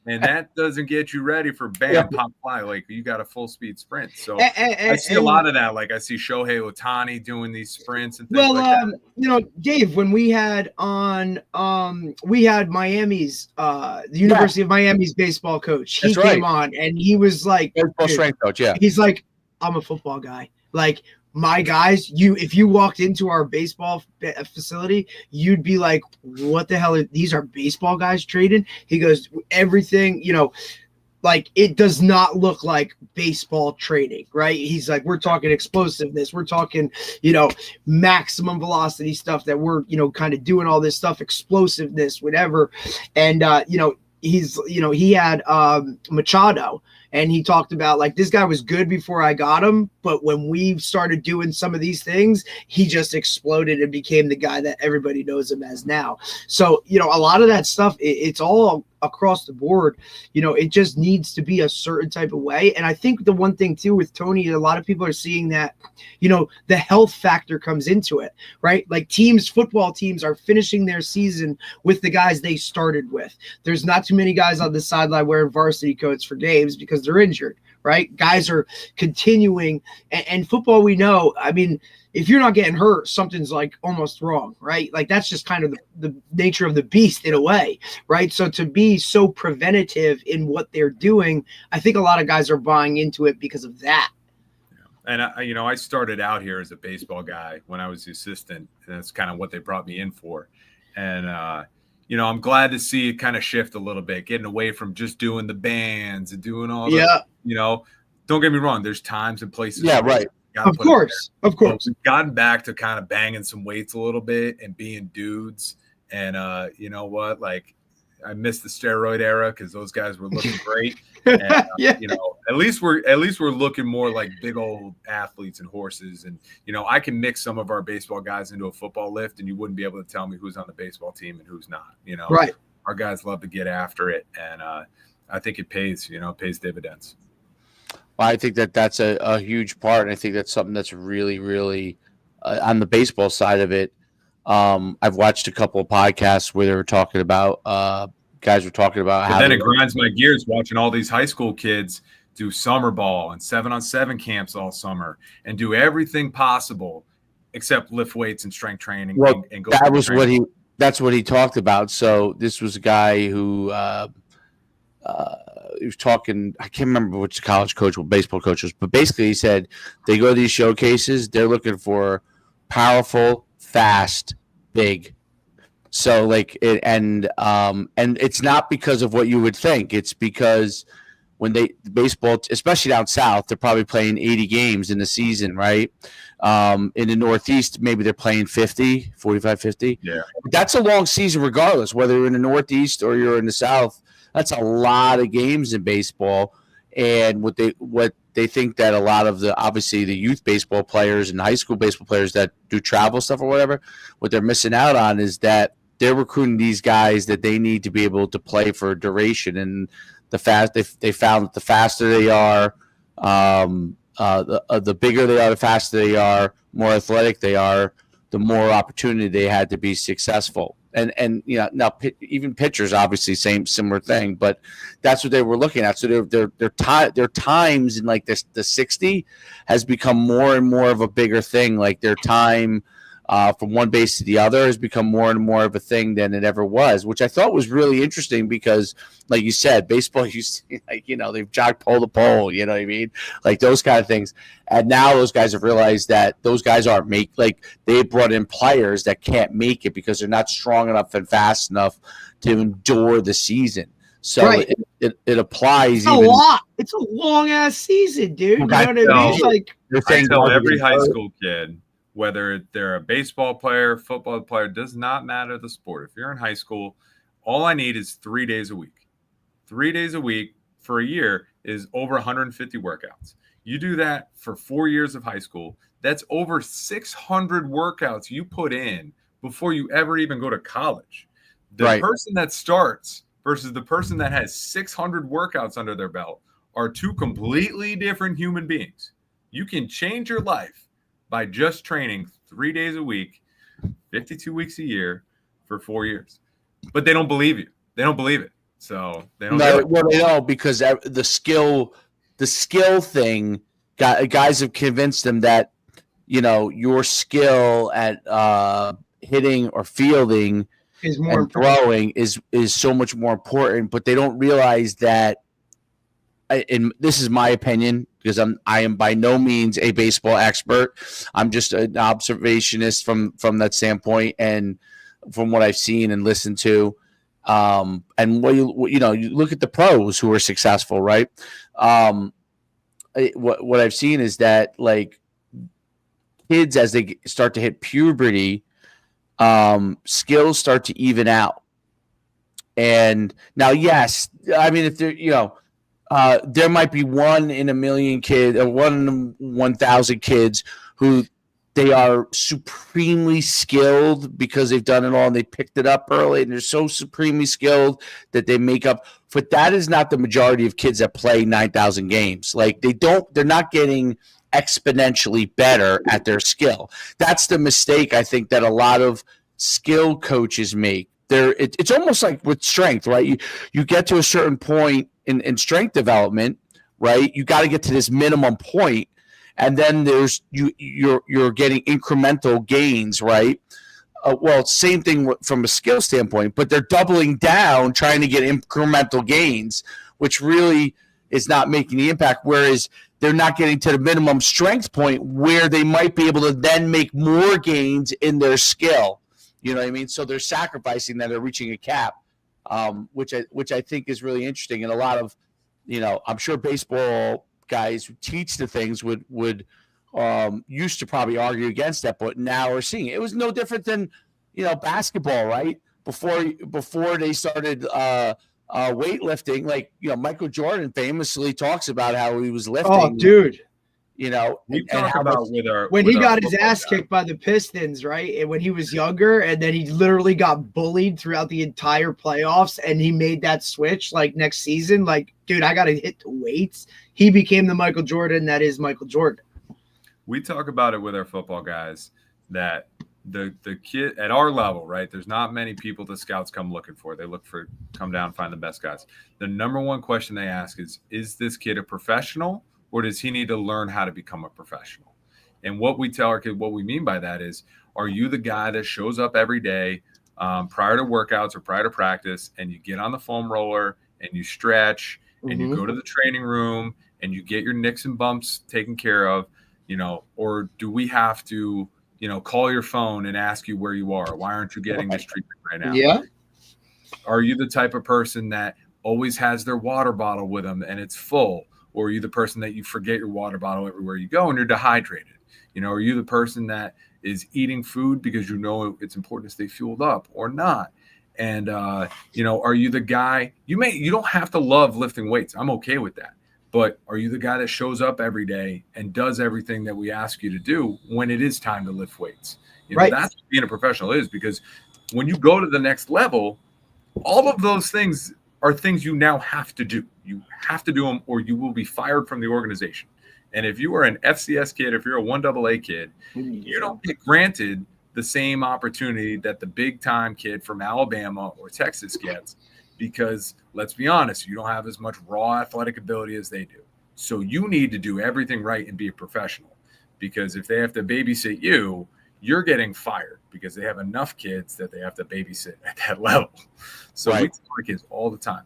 And that doesn't get you ready for pop, fly. Like you got a full speed sprint. So I see a lot of that. Like I see Shohei Ohtani doing these sprints and things like that. Dave, when we had we had Miami's the University of Miami's baseball coach. He came on and he was like baseball strength coach. Yeah. He's like, I'm a football guy. Like my guys, if you walked into our baseball facility, you'd be like, what the hell these are baseball guys trading? He goes, everything, like it does not look like baseball trading, right? He's like, we're talking explosiveness. We're talking, maximum velocity stuff that we're, kind of doing all this stuff, explosiveness, whatever. And, he had Machado. And he talked about like this guy was good before I got him, but when we started doing some of these things, he just exploded and became the guy that everybody knows him as now. So, a lot of that stuff, it's all across the board. It just needs to be a certain type of way. And I think the one thing too with Tony, a lot of people are seeing that, the health factor comes into it, right? Like football teams are finishing their season with the guys they started with. There's not too many guys on the sideline wearing varsity coats for games because they're injured, right? Guys are continuing, and football, we know, I mean, if you're not getting hurt, something's like almost wrong, right? Like that's just kind of the nature of the beast in a way, right? So to be so preventative in what they're doing, I think a lot of guys are buying into it because of that. And I started out here as a baseball guy when I was the assistant, and that's kind of what they brought me in for. And I'm glad to see it kind of shift a little bit, getting away from just doing the bands and doing all that. Don't get me wrong, there's times and places. Yeah, right. Of course. But we've gotten back to kind of banging some weights a little bit and being dudes. And you know what? Like, I miss the steroid era because those guys were looking great. And, at least we're looking more like big old athletes and horses. And I can mix some of our baseball guys into a football lift, and you wouldn't be able to tell me who's on the baseball team and who's not. Right? Our guys love to get after it, and I think it pays. It pays dividends. Well, I think that's a huge part. And I think that's something that's really, really on the baseball side of it. I've watched a couple of podcasts where they were talking about guys were talking about how. Then it grinds my gears watching all these high school kids do summer ball and 7-on-7 camps all summer and do everything possible except lift weights and strength training. Well, and go that was that's what he talked about. So this was a guy who he was talking, I can't remember which college coach or baseball coach was, but basically he said they go to these showcases, they're looking for powerful, fast, big. So like it, and it's not because of what you would think. It's because when baseball, especially down south, they're probably playing 80 games in the season, right? In the Northeast, maybe they're playing 45, 50. Yeah. That's a long season regardless, whether you're in the Northeast or you're in the South. That's a lot of games in baseball. And what they think that a lot of obviously the youth baseball players and high school baseball players that do travel stuff or whatever, what they're missing out on is that they're recruiting these guys that they need to be able to play for a duration. And they found that the faster they are, the bigger they are, the faster they are, more athletic they are, the more opportunity they had to be successful. And now even pitchers, obviously, similar thing, but that's what they were looking at. So their times in like the 60 has become more and more of a bigger thing. Like their time from one base to the other has become more and more of a thing than it ever was, which I thought was really interesting because, like you said, baseball used to, they've jogged pole to pole, you know what I mean? Like those kind of things. And now those guys have realized that those guys aren't they brought in players that can't make it because they're not strong enough and fast enough to endure the season. So right. it applies. It's a lot. It's a long ass season, dude. You know what I mean? It's like I tell every high school kid, whether they're a baseball player, football player, does not matter the sport. If you're in high school, all I need is 3 days a week. 3 days a week for a year is over 150 workouts. You do that for 4 years of high school. That's over 600 workouts you put in before you ever even go to college. The person that starts versus the person that has 600 workouts under their belt are two completely different human beings. You can change your life by just training 3 days a week, 52 weeks a year for 4 years. But they don't believe you. They don't believe it. So they don't do it. Well, they don't, because the skill thing, guys have convinced them that, your skill at hitting or fielding is more and throwing is so much more important, but they don't realize that, and this is my opinion, because I am by no means a baseball expert. I'm just an observationist from that standpoint, and from what I've seen and listened to. And you look at the pros who are successful, right? What I've seen is that, like, kids, as they start to hit puberty, skills start to even out. And now, yes, I mean, if they're, there might be 1 in a million kids, or 1 in 1,000 kids who they are supremely skilled because they've done it all and they picked it up early and they're so supremely skilled that they make up. But that is not the majority of kids that play 9,000 games. Like, they're not getting exponentially better at their skill. That's the mistake I think that a lot of skill coaches make. It's almost like with strength, right? You get to a certain point in strength development, right? You got to get to this minimum point, and then there's you're getting incremental gains, right? Well, same thing from a skill standpoint, but they're doubling down trying to get incremental gains, which really is not making the impact. Whereas they're not getting to the minimum strength point where they might be able to then make more gains in their skill. You know what I mean? So they're sacrificing that, they're reaching a cap, which I think is really interesting. And a lot of, I'm sure baseball guys who teach the things would used to probably argue against that, but now we're seeing it. It was no different than, basketball, right? Before they started weightlifting, like, Michael Jordan famously talks about how he was lifting. Oh, dude. We talk about when he got his ass kicked by the Pistons, right? And when he was younger, and then he literally got bullied throughout the entire playoffs, and he made that switch like next season. Like, dude, I got to hit the weights. He became the Michael Jordan that is Michael Jordan. We talk about it with our football guys that the kid at our level, right? There's not many people the scouts come looking for. They come down, find the best guys. The number one question they ask is this kid a professional? Or does he need to learn how to become a professional? And what we tell our kids, what we mean by that is, are you the guy that shows up every day prior to workouts or prior to practice, and you get on the foam roller and you stretch and you go to the training room and you get your nicks and bumps taken care of, or do we have to, call your phone and ask you where you are? Why aren't you getting this treatment right now? Yeah. Are you the type of person that always has their water bottle with them and it's full? Or are you the person that you forget your water bottle everywhere you go and you're dehydrated? Are you the person that is eating food because it's important to stay fueled up or not? And, are you the guy, you don't have to love lifting weights. I'm okay with that. But are you the guy that shows up every day and does everything that we ask you to do when it is time to lift weights? Right. That's what being a professional is, because when you go to the next level, all of those things are things you now have to do. You have to do them or you will be fired from the organization. And if you are an FCS kid, if you're a 1AA kid, you don't get granted the same opportunity that the big time kid from Alabama or Texas gets, because let's be honest, you don't have as much raw athletic ability as they do. So you need to do everything right and be a professional, because if they have to babysit you, you're getting fired because they have enough kids that they have to babysit at that level. So we tell our kids all the time,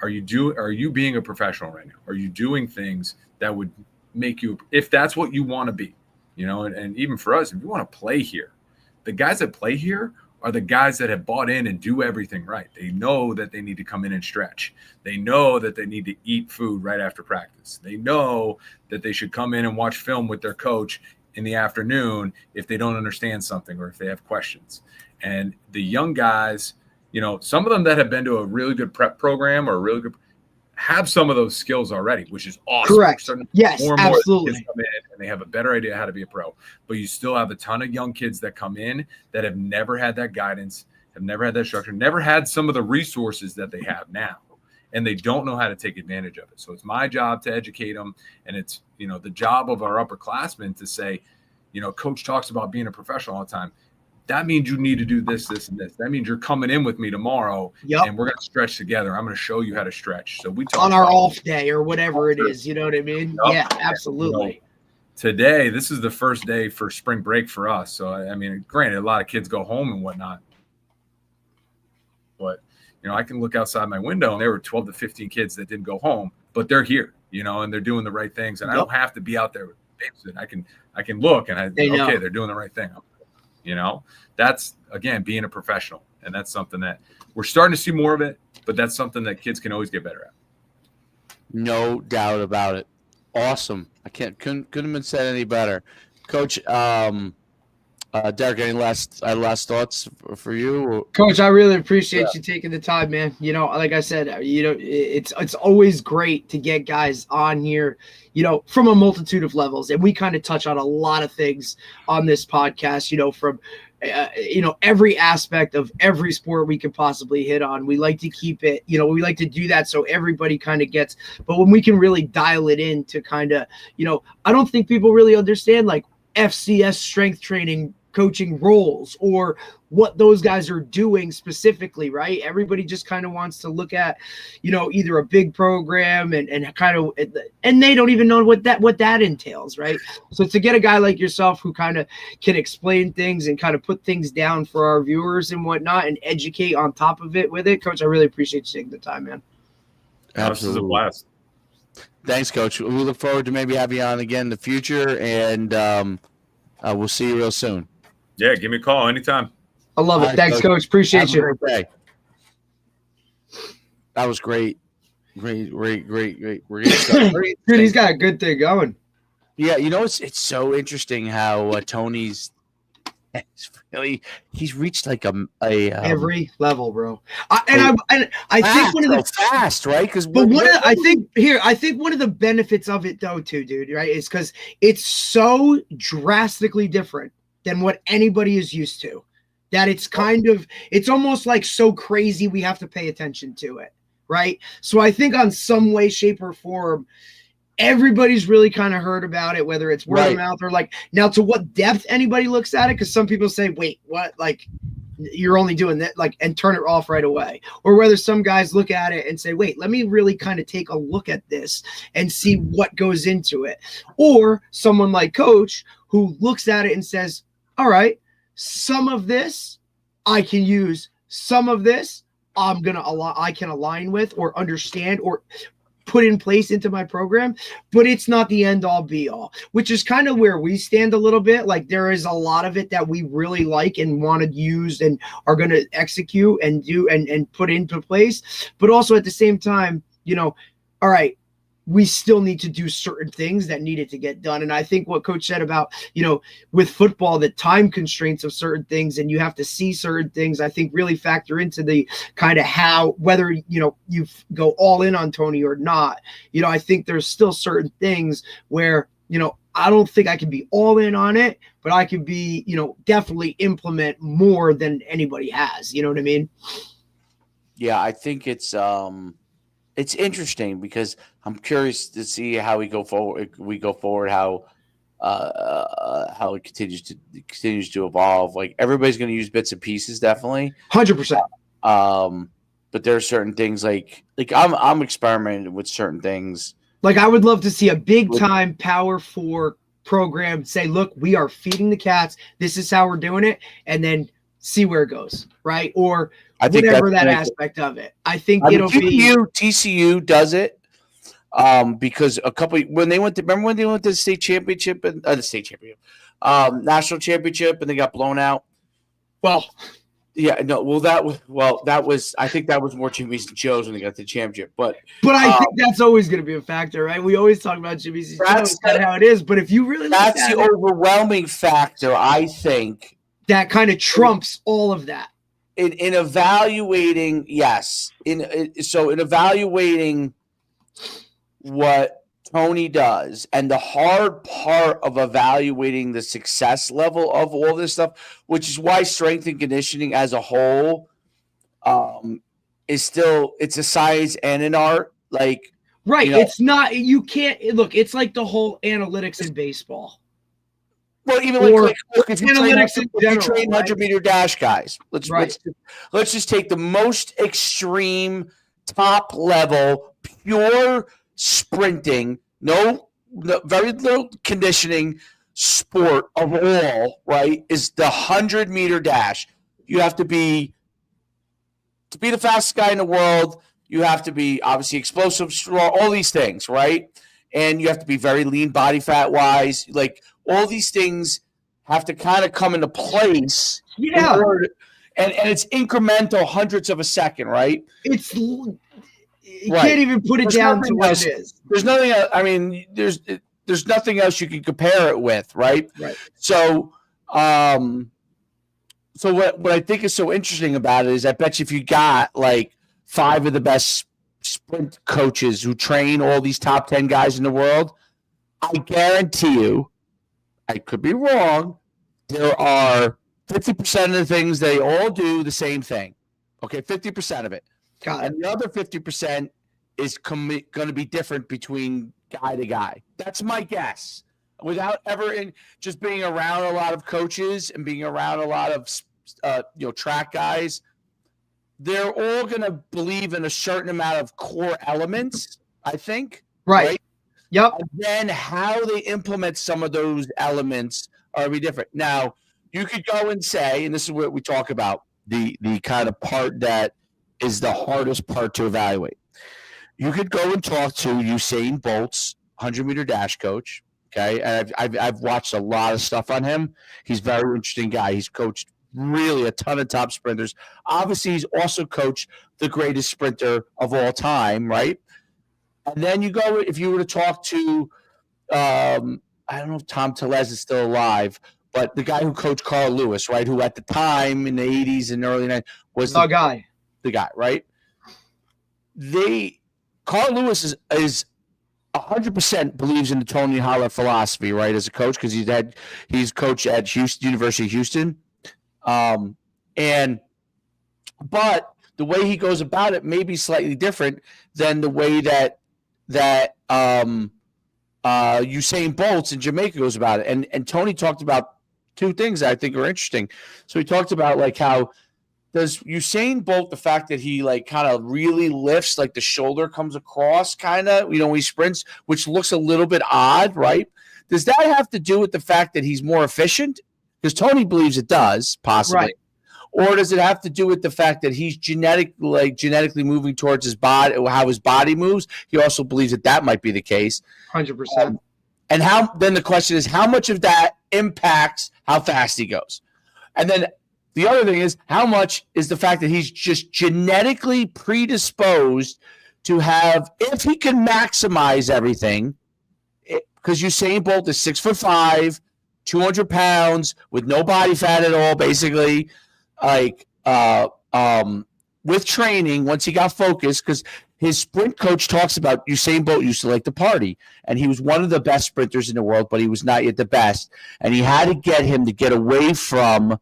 are you being a professional right now? Are you doing things that would make you, if that's what you want to be, and even for us, if you want to play here, the guys that play here are the guys that have bought in and do everything right. They know that they need to come in and stretch. They know that they need to eat food right after practice. They know that they should come in and watch film with their coach in the afternoon if they don't understand something or if they have questions. And the young guys, some of them that have been to a really good prep program or a really good have some of those skills already, which is awesome. Correct. Yes, more and absolutely. More kids come in and they have a better idea how to be a pro. But you still have a ton of young kids that come in that have never had that guidance, have never had that structure, never had some of the resources that they have now. And they don't know how to take advantage of it. So it's my job to educate them. And it's, the job of our upperclassmen to say, coach talks about being a professional all the time. That means you need to do this, this, and this. That means you're coming in with me tomorrow, and we're going to stretch together. I'm going to show you how to stretch. So we talk on our off day or whatever it is. You know what I mean? Yep. Yeah, absolutely. Today, this is the first day for spring break for us. So, I mean, granted, a lot of kids go home and whatnot. But, I can look outside my window, and there were 12 to 15 kids that didn't go home. But they're here, and they're doing the right things. And I don't have to be out there with babysitting. I can look, and they're doing the right thing. That's, again, being a professional. And that's something that we're starting to see more of it, but that's something that kids can always get better at. No doubt about it. Awesome. Couldn't have been said any better. Coach, Derek, any last thoughts for you? Coach, I really appreciate you taking the time, man. Like I said, it's always great to get guys on here, from a multitude of levels. And we kind of touch on a lot of things on this podcast, from every aspect of every sport we could possibly hit on. We like to keep it, we like to do that so everybody kind of gets, but when we can really dial it in to kind of, I don't think people really understand like FCS strength training coaching roles or what those guys are doing specifically, right? Everybody just kind of wants to look at, either a big program and they don't even know what that entails, right? So to get a guy like yourself who kind of can explain things and kind of put things down for our viewers and whatnot and educate on top of it with it, Coach, I really appreciate you taking the time, man. This is a blast. Thanks, Coach. We look forward to maybe having you on again in the future, and we'll see you real soon. Yeah, give me a call anytime. I love it. Thanks, Coach. Appreciate you. That was great. Great. We're getting started. Dude, he's got a good thing going. Yeah, it's so interesting how Tony's he's reached like a every level, bro. I think one of the fast, right? I think one of the benefits of it though, too, dude, right, is because it's so drastically different than what anybody is used to, that it's almost like so crazy we have to pay attention to it, right? So I think on some way, shape, or form, everybody's really kind of heard about it, whether it's word of mouth or like, now to what depth anybody looks at it, because some people say, wait, what? Like, you're only doing that, like, and turn it off right away. Or whether some guys look at it and say, wait, let me really kind of take a look at this and see what goes into it. Or someone like Coach who looks at it and says, all right, some of this I can use, some of this I can align with or understand or put in place into my program, but it's not the end all be all, which is kind of where we stand a little bit. Like there is a lot of it that we really like and want to use and are going to execute and do and put into place. But also at the same time, all right, we still need to do certain things that needed to get done. And I think what Coach said about, with football, the time constraints of certain things and you have to see certain things, I think really factor into the kind of how, whether, you go all in on Tony or not, I think there's still certain things where, I don't think I can be all in on it, but I can be, definitely implement more than anybody has. You know what I mean? Yeah, I think it's interesting because I'm curious to see how we go forward. How it continues to evolve. Like everybody's going to use bits and pieces, definitely, 100%. But there are certain things like I'm experimenting with certain things. Like I would love to see a big time Power 4 program, say, look, we are feeding the cats. This is how we're doing it. And then see where it goes. Right. Or whatever that aspect of it. I think it'll be TCU does it. Because when they went to the state championship and national championship and they got blown out. Well, yeah, no. That was. I think that was more Jimmy's and Joe's when they got the championship. But I think that's always going to be a factor, right? We always talk about Jimmy's and Joe's. That's how it is. But if you really, that's the overwhelming factor. I think that kind of trumps all of that. In evaluating, yes. In evaluating what Tony does, and the hard part of evaluating the success level of all this stuff, which is why strength and conditioning as a whole it's a science and an art. Like, right. It's not, you can't look, it's like the whole analytics in baseball. Well, even if you train 100-meter dash guys, let's just take the most extreme, top level, pure sprinting, no very little conditioning sport of all, right, is the 100-meter dash. You have to be the fastest guy in the world. You have to be obviously explosive, strong, all these things, right? And you have to be very lean body fat wise. Like, all these things have to kind of come into place. Yeah. And it's incremental hundredths of a second, right? You can't even put it down to what it is. There's nothing else. I mean, there's nothing else you can compare it with, right? Right. So, what I think is so interesting about it is, I bet you if you got like 5 of the best sprint coaches who train all these top 10 guys in the world, I guarantee you, I could be wrong, there are 50% of the things they all do the same thing. Okay, 50% of it. And the other 50% is going to be different between guy to guy. That's my guess. Without ever just being around a lot of coaches and being around a lot of track guys, they're all going to believe in a certain amount of core elements, I think. Right? Yep. And then how they implement some of those elements are be different. Now, you could go and say, and this is what we talk about, the kind of part that is the hardest part to evaluate. You could go and talk to Usain Bolt's 100-meter dash coach. Okay, and I've watched a lot of stuff on him. He's a very interesting guy. He's coached really a ton of top sprinters. Obviously, he's also coached the greatest sprinter of all time, right? And then you go, if you were to talk to, I don't know if Tom Tellez is still alive, but the guy who coached Carl Lewis, right, who at the time in the 80s and early 90s was the guy, right? Carl Lewis is 100% believes in the Tony Holler philosophy, right, as a coach, because he's coached at University of Houston, but the way he goes about it may be slightly different than the way that Usain Bolt in Jamaica goes about it. And Tony talked about 2 things that I think are interesting. So he talked about like how does Usain Bolt, the fact that he like kind of really lifts, like the shoulder comes across kind of, when he sprints, which looks a little bit odd, right? Does that have to do with the fact that he's more efficient? Because Tony believes it does, possibly. Right. Or does it have to do with the fact that he's genetically moving towards his body, how his body moves? He also believes that might be the case. 100%. And then the question is, how much of that impacts how fast he goes? And then the other thing is, how much is the fact that he's just genetically predisposed to have, if he can maximize everything, because Usain Bolt is 6'5", 200 pounds with no body fat at all, basically, with training, once he got focused, because his sprint coach talks about Usain Bolt used to like to party, and he was one of the best sprinters in the world, but he was not yet the best, and he had to get him to get away from,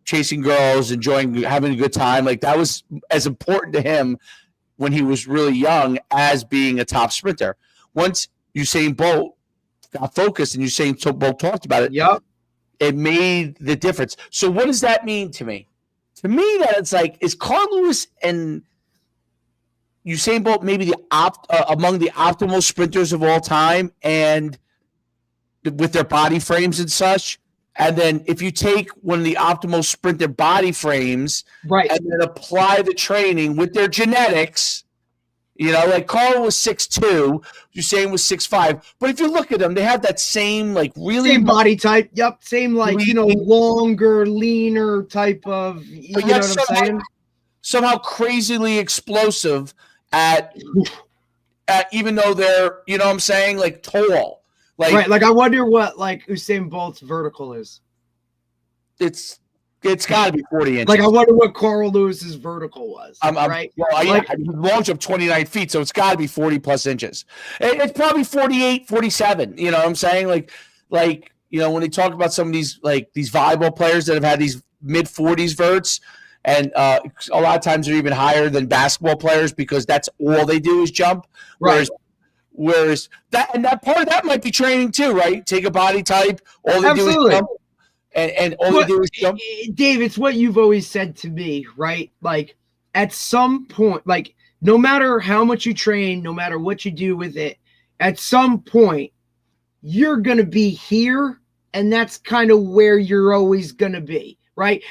chasing girls, enjoying, having a good time. Like, that was as important to him when he was really young as being a top sprinter. Once Usain Bolt got focused and Usain Bolt talked about it, yep, it made the difference. So what does that mean to me? To me, that it's like, is Carl Lewis and Usain Bolt maybe among the optimal sprinters of all time? And with their body frames and such. And then if you take one of the optimal sprinter body frames right, and then apply the training with their genetics, like Carl was 6'2", Usain was 6'5", but if you look at them, they have that same really same body type. Yep, same longer, leaner type of. You know what I'm saying? Somehow crazily explosive at even though they're tall. Right, I wonder what Usain Bolt's vertical is. It's got to be 40 inches. I wonder what Carl Lewis's vertical was. Right? Well, launch up 29 feet, so it's got to be 40 plus inches. It's probably 48, 47. You know what I'm saying? When they talk about some of these these volleyball players that have had these mid 40s verts, and a lot of times they're even higher than basketball players because that's all they do is jump. Right. Whereas that part of that might be training too, right? Take a body type, all they do is jump. And all they do is jump. Dave, it's what you've always said to me, right? At some point, no matter how much you train, no matter what you do with it, at some point, you're going to be here, and that's kind of where you're always going to be, right?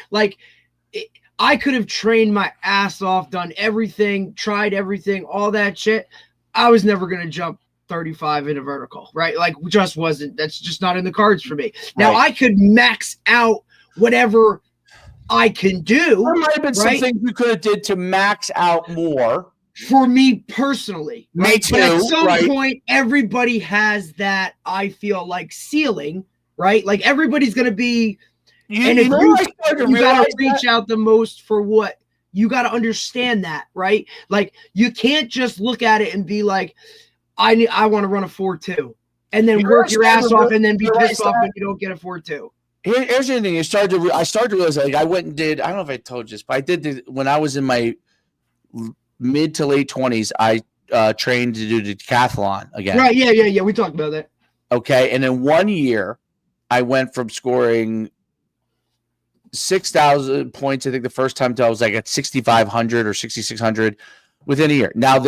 I could have trained my ass off, done everything, tried everything, all that shit. I was never going to jump 35 in a vertical, right? That's just not in the cards for me. Now I could max out whatever I can do. There might have been some things you could have did to max out more. For me personally. Me too. But at some point, everybody has that, I feel ceiling, right? Everybody's going to be, you got to reach out the most for what you got to understand that, right? You can't just look at it and be I want to run a 4.2 and then work your ass off and then be pissed off when you don't get a 4.2. Here's the thing. I started to realize I went and did, I don't know if I told you this, but I did when I was in my mid to late 20s, I trained to do the decathlon again. Right. Yeah. We talked about that. Okay. And in 1 year, I went from scoring 6,000 points, I think the first time I was at 6,500 or 6,600 within a year. Now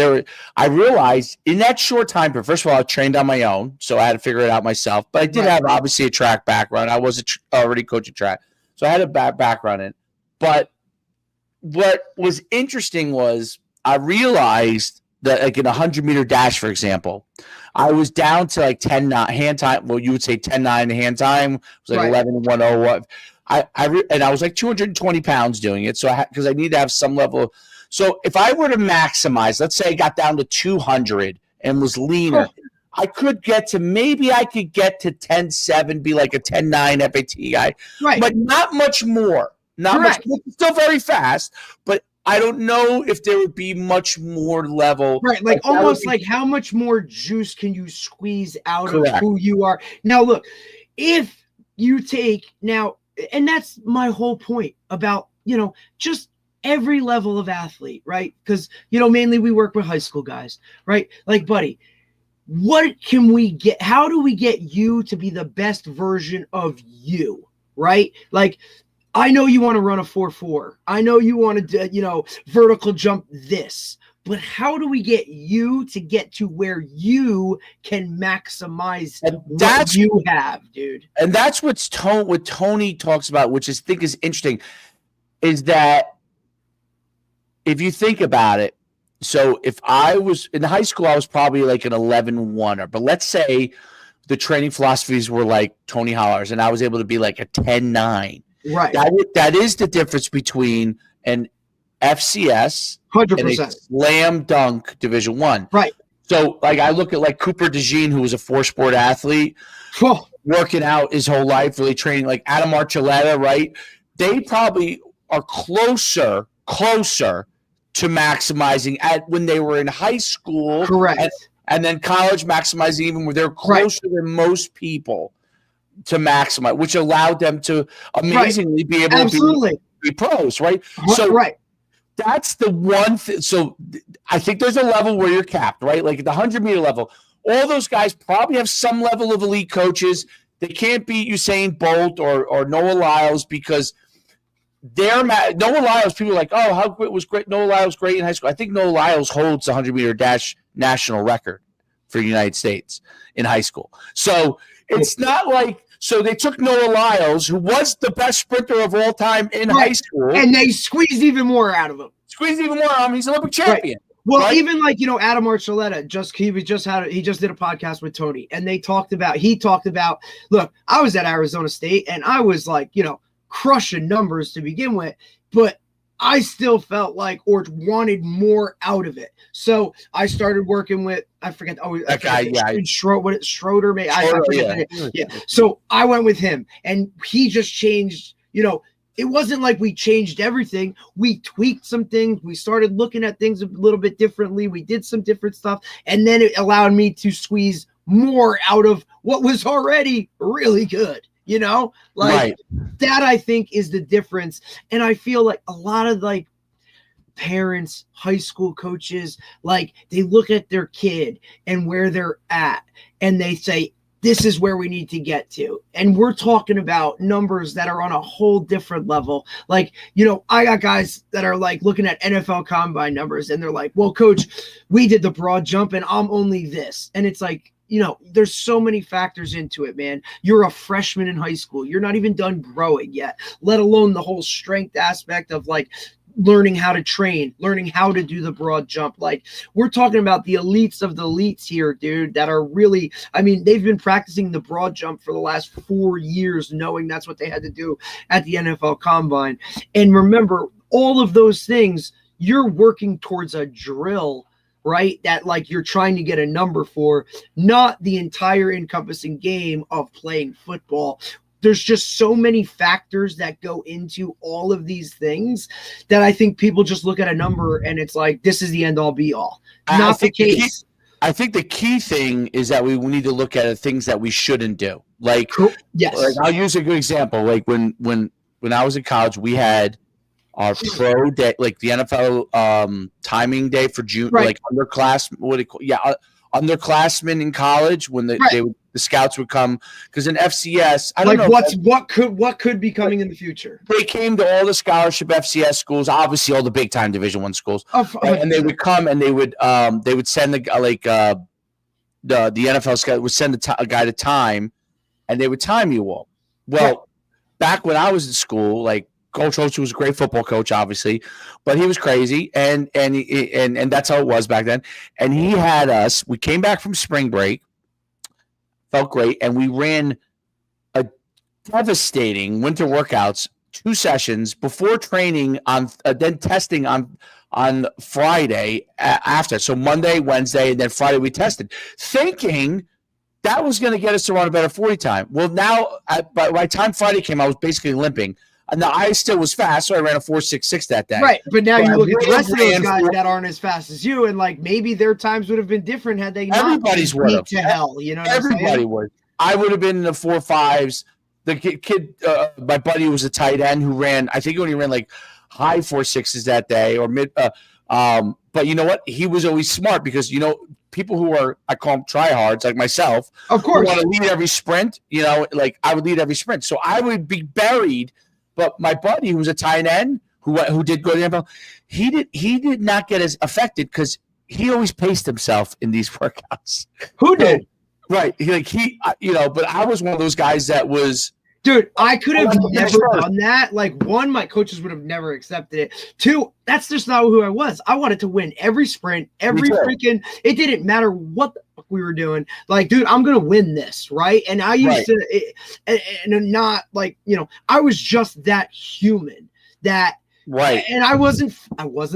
I realized in that short time, first of all, I trained on my own, so I had to figure it out myself. But I did have obviously a track background. I was already coaching track, so I had a background in. But what was interesting was I realized that in a 100-meter dash, for example, I was down to 10-9 hand time. Well, you would say 10-9 hand time. It was 11-1-0. And I was 220 pounds doing it, so because I need to have some level. So if I were to maximize, let's say I got down to 200 and was leaner, I could get to 10-7, be a 10-9 FAT guy, right? But not much more. Not much. Still very fast, but I don't know if there would be much more level. Right, almost how much more juice can you squeeze out of who you are? Now, look, if you take now. And that's my whole point about, just every level of athlete, right? Because, mainly we work with high school guys, right? Buddy, what can we get? How do we get you to be the best version of you, right? I know you want to run a 4.4. I know you want to, vertical jump this. But how do we get you to get to where you can maximize what you have, dude? And that's what Tony talks about, which I think is interesting, is that if you think about it, so if I was in high school, I was probably an 11-1er. But let's say the training philosophies were like Tony Hollar's, and I was able to be a 10-9. Right. That is the difference between an FCS 100%. and a slam dunk Division I. Right. So I look at Cooper DeJean, who was a 4-sport athlete, working out his whole life, really training, Adam Archuleta, right? They probably are closer to maximizing when they were in high school. Correct. And then college maximizing even where they're closer than most people to maximize, which allowed them to amazingly be able to be pros, right? So that's the one thing. So I think there's a level where you're capped, right? At the 100-meter level, all those guys probably have some level of elite coaches. They can't beat Usain Bolt or Noah Lyles because Noah Lyles, people are oh, how great was great? Noah Lyles great in high school. I think Noah Lyles holds the 100-meter dash national record for the United States in high school. So it's not like, so they took Noah Lyles, who was the best sprinter of all time in high school. And they squeezed even more out of him. He's an Olympic champion. Right. Well, even like, Adam Archuleta, he just did a podcast with Tony, and he talked about, look, I was at Arizona State and I was like, crushing numbers to begin with, but I still felt like Orch wanted more out of it. So I started working with, I forget that guy, Schroeder, maybe. Yeah. So I went with him, and he just changed, it wasn't like we changed everything. We tweaked some things. We started looking at things a little bit differently. We did some different stuff. And then it allowed me to squeeze more out of what was already really good. That I think is the difference. And I feel like a lot of like parents, high school coaches, like they look at their kid and where they're at, and they say, this is where we need to get to. And we're talking about numbers that are on a whole different level. Like, I got guys that are like looking at NFL combine numbers, and they're like, well, coach, we did the broad jump and I'm only this. And it's like, there's so many factors into it, man. You're a freshman in high school. You're not even done growing yet, let alone the whole strength aspect of like learning how to train, learning how to do the broad jump. Like, we're talking about the elites of the elites here, dude, that are really, they've been practicing the broad jump for the last 4 years, knowing that's what they had to do at the NFL Combine. And remember, all of those things, you're working towards a drill, right? That like you're trying to get a number for, not the entire encompassing game of playing football. There's just so many factors that go into all of these things that I think people just look at a number and it's like, this is the end all be all. Not the case. I think the key thing is that we need to look at the things that we shouldn't do. Like, yes. Like, I'll use a good example. Like when I was in college, we had our pro day, like the NFL timing day for June, like underclassmen, underclassmen in college when the scouts would come, because in FCS, I don't know what could be coming in the future. They came to all the scholarship FCS schools, obviously all the big time Division I schools, and they would come and they would send the NFL scout would send a guy to time, and they would time you all. Well, back when I was in school, like, Coach Holtz was a great football coach, obviously, but he was crazy, and that's how it was back then. And he had us. We came back from spring break, felt great, and we ran a devastating winter workouts, 2 sessions before training on, then testing on Friday after. So Monday, Wednesday, and then Friday we tested, thinking that was going to get us to run a better 40 time. Well, now by the time Friday came, I was basically limping. Now, I still was fast, so I ran a 4.66 that day. Right, but now you look at the rest of those guys that aren't as fast as you, and like maybe their times would have been different had they not. Everybody's would have. To hell, Everybody would. I would have been in the 4.5s. The kid, my buddy, who was a tight end who ran. I think he only ran like high 4.6s that day or mid. But you know what? He was always smart because people who are, I call them tryhards like myself, of course, want to lead every sprint. Like I would lead every sprint, so I would be buried. But my buddy, who was a tight end, who did go to the NFL, he did not get as affected because he always paced himself in these workouts. Who did? Right. But I was one of those guys that was. Dude, I could have never done that. Like, 1, my coaches would have never accepted it. 2, that's just not who I was. I wanted to win every sprint, every freaking. It didn't matter what the fuck we were doing. Like, dude, I'm gonna win this, right? And I used to, and not like I was just that human that. Right. And I wasn't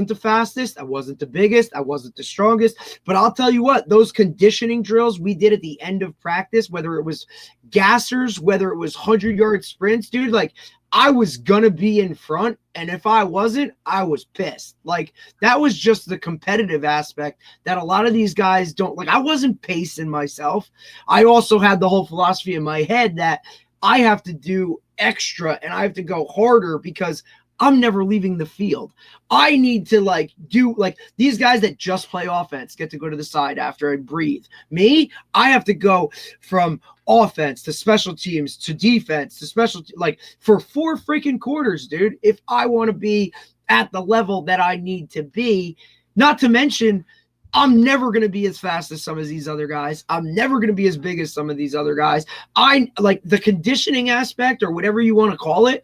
the fastest. I wasn't the biggest. I wasn't the strongest. But I'll tell you what, those conditioning drills we did at the end of practice, whether it was gassers, whether it was 100-yard sprints, dude, like I was going to be in front. And if I wasn't, I was pissed. Like that was just the competitive aspect that a lot of these guys don't like. I wasn't pacing myself. I also had the whole philosophy in my head that I have to do extra and I have to go harder because I'm never leaving the field. I need to do these guys that just play offense get to go to the side after and breathe. Me, I have to go from offense to special teams to defense to special for 4 freaking quarters, dude. If I want to be at the level that I need to be, not to mention I'm never going to be as fast as some of these other guys. I'm never going to be as big as some of these other guys. I like the conditioning aspect or whatever you want to call it.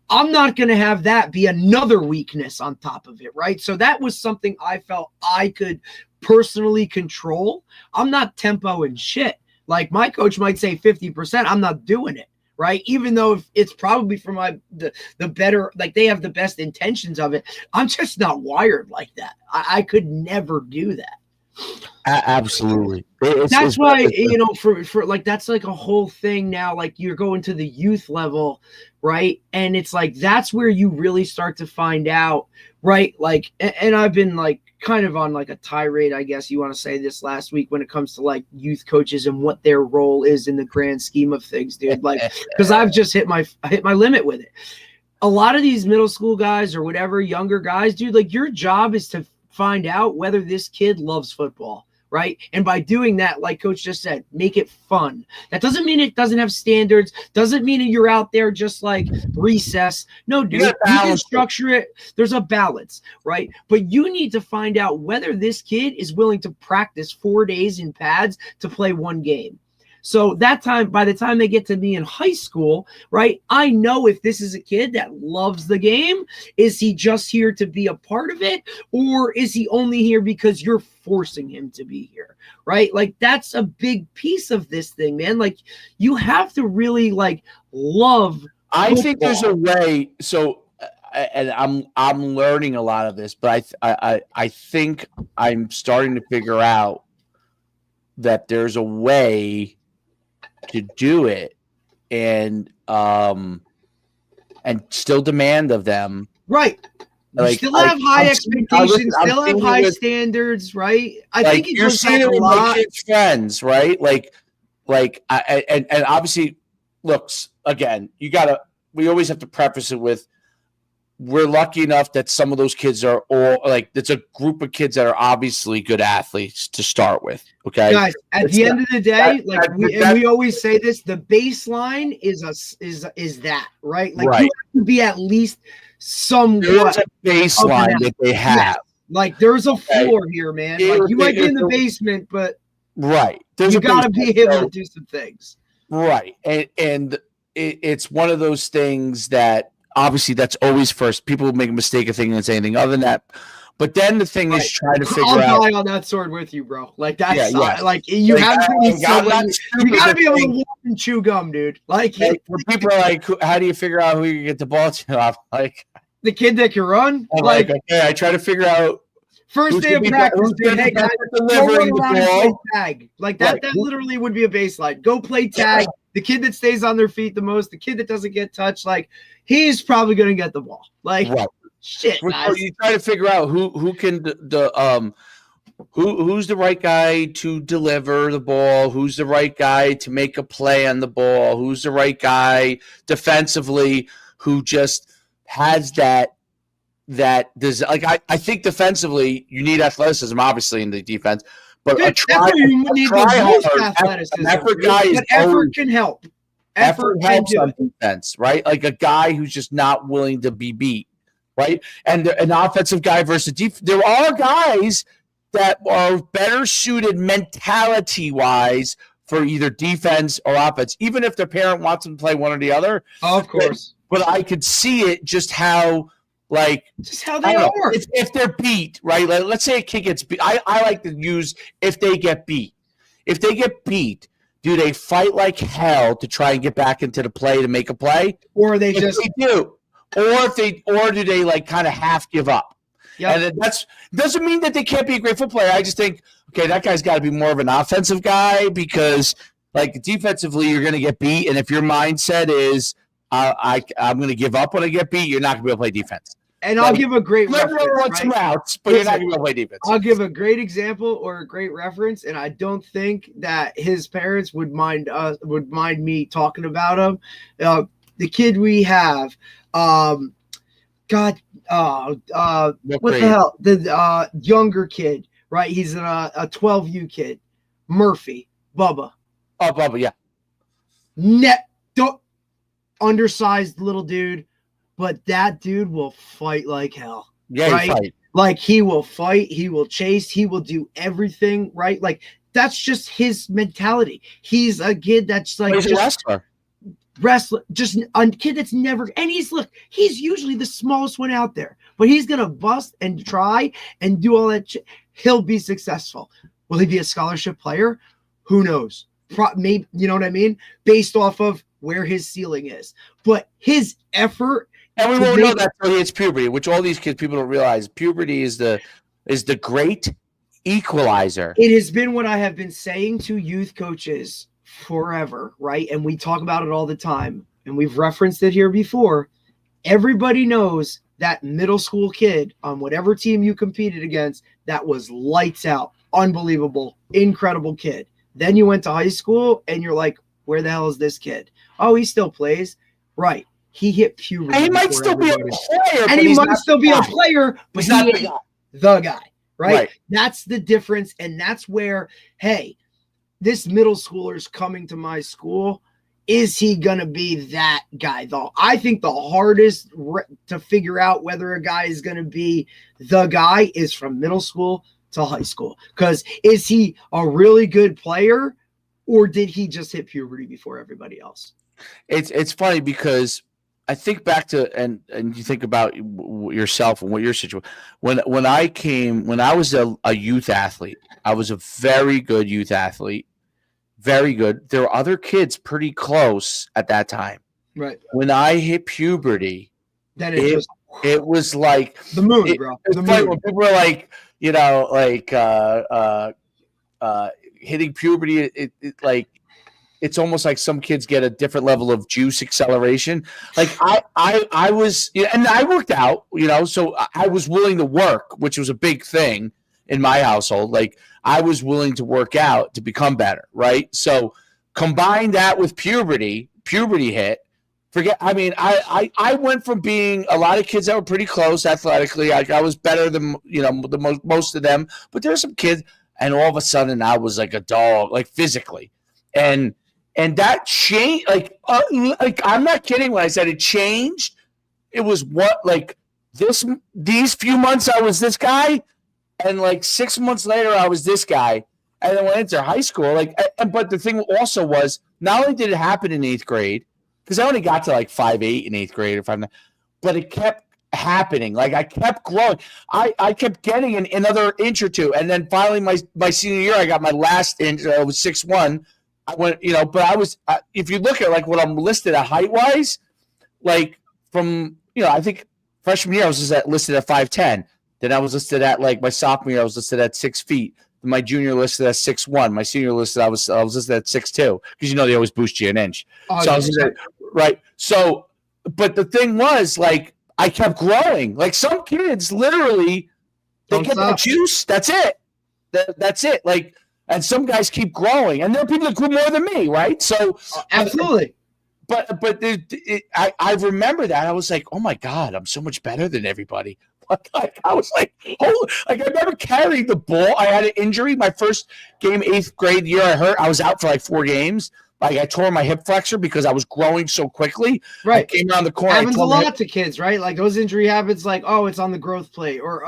I'm not going to have that be another weakness on top of it, right? So that was something I felt I could personally control. I'm not tempo and shit. Like my coach might say 50%, I'm not doing it, right? Even though it's probably for the better, like they have the best intentions of it. I'm just not wired like that. I could never do that. Absolutely. That's why, you know, for like, that's like a whole thing now. Like you're going to the youth level, right? And it's like, that's where you really start to find out, right? Like, and I've been like kind of on like a tirade, I guess you want to say, this last week when it comes to like youth coaches and what their role is in the grand scheme of things, dude. Like, because I've just hit my limit with it. A lot of these middle school guys or whatever, younger guys, dude, like your job is to find out whether this kid loves football, right? And by doing that, like Coach just said, make it fun. That doesn't mean it doesn't have standards. Doesn't mean that you're out there just like recess. No, dude, you can structure it. There's a balance, right? But you need to find out whether this kid is willing to practice 4 days in pads to play one game. So that time, by the time they get to me in high school, right, I know if this is a kid that loves the game, is he just here to be a part of it? Or is he only here because you're forcing him to be here, right? Like that's a big piece of this thing, man. Like you have to really like love I think there's a way. So, and I'm learning a lot of this, but I think I'm starting to figure out that there's a way to do it and still demand of them. Right. Like, still have high expectations, still have high standards, right? I think you're seeing it with my kids' friends, right? Like and obviously, looks again, we always have to preface it with, we're lucky enough that some of those kids are all like, it's a group of kids that are obviously good athletes to start with. Okay. Guys, at the end of the day, we always say this, the baseline is that, right? Like you have to be at least somewhat a baseline that they have. Yeah. Like there's a floor here, man. Like you might be in the basement, but you got to be able to do some things. Right. And it's one of those things that, obviously, that's always first. People make a mistake of thinking it's anything other than that. But then the thing is trying to figure out. I'll die on that sword with you, bro. Like that's like you have to be you got to be able to walk and chew gum, dude. Like people are like, how do you figure out who you get the ball to? I'm like, the kid that can run. I'm like, okay, I try to figure out. First day of practice, hey guys, go run around and play tag. Like that. That literally would be a baseline. Go play tag. The kid that stays on their feet the most, the kid that doesn't get touched, like he's probably going to get the ball. Like shit, guys. So you try to figure out who can who's the right guy to deliver the ball, who's the right guy to make a play on the ball, who's the right guy defensively who just has that does, like I think defensively you need athleticism obviously in the defense. But effort can help. Effort helps on defense, right? Like a guy who's just not willing to be beat, right? And an offensive guy versus defense. There are guys that are better suited mentality-wise for either defense or offense, even if their parent wants them to play one or the other. Of course. But I could see it just how. Like, just how they are. If they're beat, right? Like, let's say a kid gets beat. I like to use if they get beat. If they get beat, do they fight like hell to try and get back into the play to make a play? Or they do. Or do they like kind of half give up? Yeah. And that doesn't mean that they can't be a great football player. I just think, okay, that guy's got to be more of an offensive guy because like defensively you're going to get beat. And if your mindset is I'm going to give up when I get beat, you're not going to be able to play defense. And I'll give a great reference. Routes, but you're not going to be able to play defense. I'll give a great example or a great reference, and I don't think that his parents would mind me talking about him. The kid we have, what the hell? The younger kid, right? He's a 12U kid, Murphy, Bubba. Oh, Bubba, yeah. Undersized little dude, but that dude will fight like hell. Yeah, right? Like, he will fight, he will chase, he will do everything, right? Like, that's just his mentality. He's a kid that's like, he's a wrestler. Just a kid that's never, and he's usually the smallest one out there, but he's gonna bust and try and do all that. He'll be successful. Will he be a scholarship player? Who knows? Maybe, you know what I mean? Based off of where his ceiling is, but his effort. And we won't know that until he hits puberty, which all these kids, people don't realize. Puberty is the great equalizer. It has been what I have been saying to youth coaches forever, right? And we talk about it all the time, and we've referenced it here before. Everybody knows that middle school kid on whatever team you competed against that was lights out, unbelievable, incredible kid. Then you went to high school, and you're like, where the hell is this kid? Oh, he still plays. Right. He hit puberty. And he might still be a player. And he might still be a player, but he's not the guy. Right? That's the difference. And that's where, hey, this middle schooler's coming to my school. Is he going to be that guy, though? I think the hardest to figure out whether a guy is going to be the guy is from middle school to high school. Because is he a really good player, or did he just hit puberty before everybody else? It's funny because I think back to and you think about yourself and what your situation. When I was a youth athlete, I was a very good youth athlete, very good. There were other kids pretty close at that time. Right. When I hit puberty, then it was like the moon, bro. The moon. When people were like, hitting puberty, it like. It's almost like some kids get a different level of juice acceleration. Like I was, and I worked out, so I was willing to work, which was a big thing in my household. Like, I was willing to work out to become better, right? So combine that with puberty hit. I went from being a lot of kids that were pretty close athletically. I was better than most of them, but there's some kids, and all of a sudden I was like a dog, like physically, and that changed. Like I'm not kidding when I said it changed. It was these few months I was this guy, and like 6 months later I was this guy, and then went into high school. But the thing also was, not only did it happen in 8th grade, because I only got to like 5'8" in 8th grade, but it kept happening. Like, I kept growing. I kept getting another inch or two, and then finally my senior year I got my last inch. I was 6'1". I went, but I was. If you look at like what I'm listed at height wise, like from I think freshman year I was listed at 5'10". Then I was listed at like my sophomore year I was listed at 6 feet. My junior listed at 6'1". My senior listed I was listed at 6'2", because they always boost you an inch. Oh, so I was right. So, but the thing was, like, I kept growing. Like, some kids literally they get that juice. That's it. That's it. Like. And some guys keep growing, and there are people that grew more than me, right? So absolutely. But I remember that I was like, oh my God, I'm so much better than everybody. Like, I was like, I remember carrying the ball. I had an injury my first game, 8th grade year. I was out for like 4 games. Like, I tore my hip flexor because I was growing so quickly. Right. I came around the corner. Happens a lot to kids, right? Like, those injury habits, like, oh, it's on the growth plate, or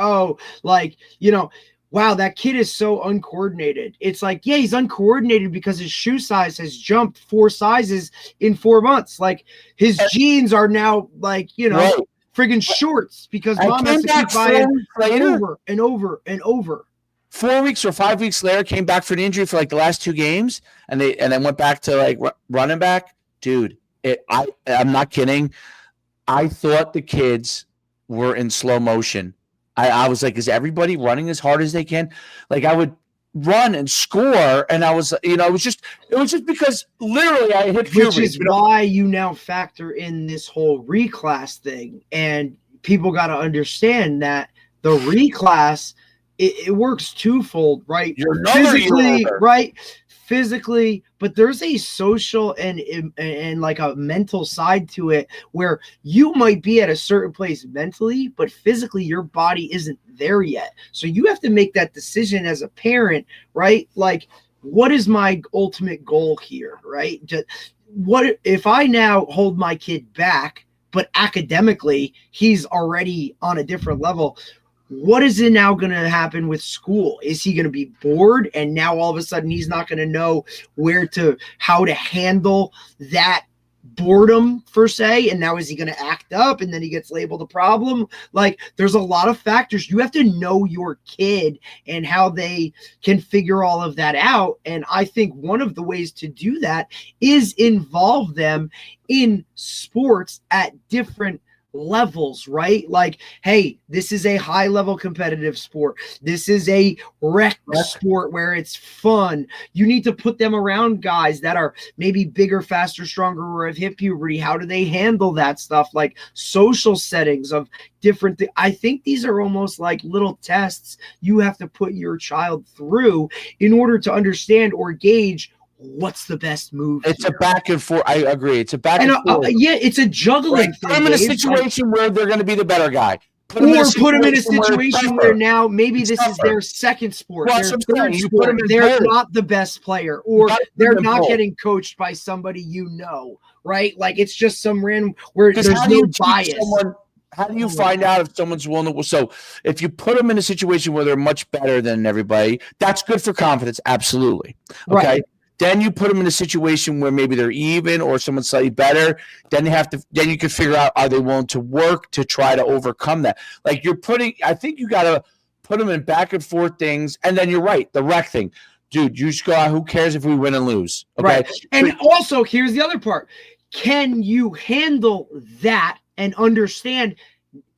wow, that kid is so uncoordinated. It's like, yeah, he's uncoordinated because his shoe size has jumped 4 sizes in 4 months. Like, his jeans are now like, friggin' shorts because mom has to keep buying over and over and over. 4 weeks or 5 weeks later, came back for an injury for like the last 2 games, and then went back to like running back. Dude, I'm not kidding. I thought the kids were in slow motion. I was like, is everybody running as hard as they can? Like, I would run and score, and I was, it was just because literally I hit puberty. Which is why you now factor in this whole reclass thing, and people got to understand that the reclass, it works twofold, right? You're physically, right? Physically, but there's a social and like a mental side to it, where you might be at a certain place mentally, but physically your body isn't there yet. So you have to make that decision as a parent, right? Like, what is my ultimate goal here, right? What if I now hold my kid back, but academically he's already on a different level? what is it now going to happen with school? Is he going to be bored? And now all of a sudden he's not going to know how to handle that boredom per se, and now is he going to act up and then he gets labeled a problem? Like, there's a lot of factors. You have to know your kid and how they can figure all of that out, and I think one of the ways to do that is involve them in sports at different levels, right? Like, hey, this is a high level competitive sport. This is a rec sport where it's fun. You need to put them around guys that are maybe bigger, faster, stronger, or have hit puberty. How do they handle that stuff? Like social settings of different things. I think these are almost like little tests you have to put your child through in order to understand or gauge what's the best move. It's a back and forth. I agree. It's a back and forth. Yeah, it's a juggling thing. Put them in a situation where they're going to be the better guy. Put them in a situation where now maybe this is their second sport, their third sport. They're not the best player, or they're not getting coached by somebody right? Like, it's just some random where there's no bias. How do you find out if someone's willing to? So if you put them in a situation where they're much better than everybody, that's good for confidence. Absolutely. Okay. Right. Then you put them in a situation where maybe they're even or someone's slightly better. Then you can figure out, are they willing to work to try to overcome that? Like, I think you got to put them in back and forth things. And then you're right. The rec thing, dude, you just go out. Who cares if we win and lose? Okay. Right. And also, here's the other part. Can you handle that and understand,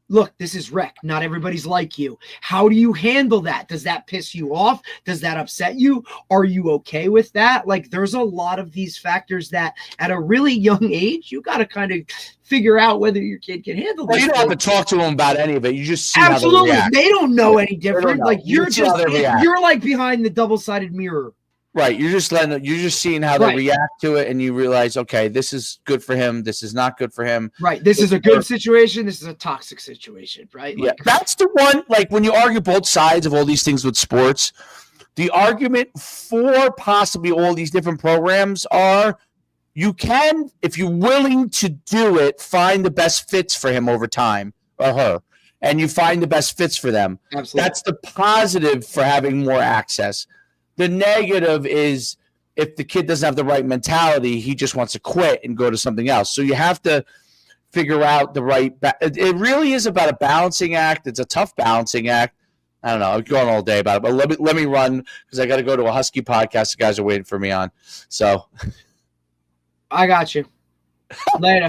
look, this is rec. Not everybody's like you. How do you handle that? Does that piss you off? Does that upset you? Are you okay with that? Like, there's a lot of these factors that at a really young age, you got to kind of figure out whether your kid can handle this. You don't have to talk to them about any of it. You just see Absolutely. How they react. They don't know any different. Know. Like, you're like behind the double-sided mirror. Right. You're just seeing how they react to it, and you realize, okay, this is good for him. This is not good for him. Right. This is a good situation. This is a toxic situation. Right. Yeah. That's the one, like, when you argue both sides of all these things with sports, the argument for possibly all these different programs are, you can, if you're willing to do it, find the best fits for him over time, or her, and you find the best fits for them. Absolutely. That's the positive for having more access. The negative is if the kid doesn't have the right mentality, he just wants to quit and go to something else. So you have to figure out the right it really is about a balancing act. It's a tough balancing act. I don't know. I'm going all day about it, but let me run because I got to go to a Husky podcast the guys are waiting for me on. So I got you. Later.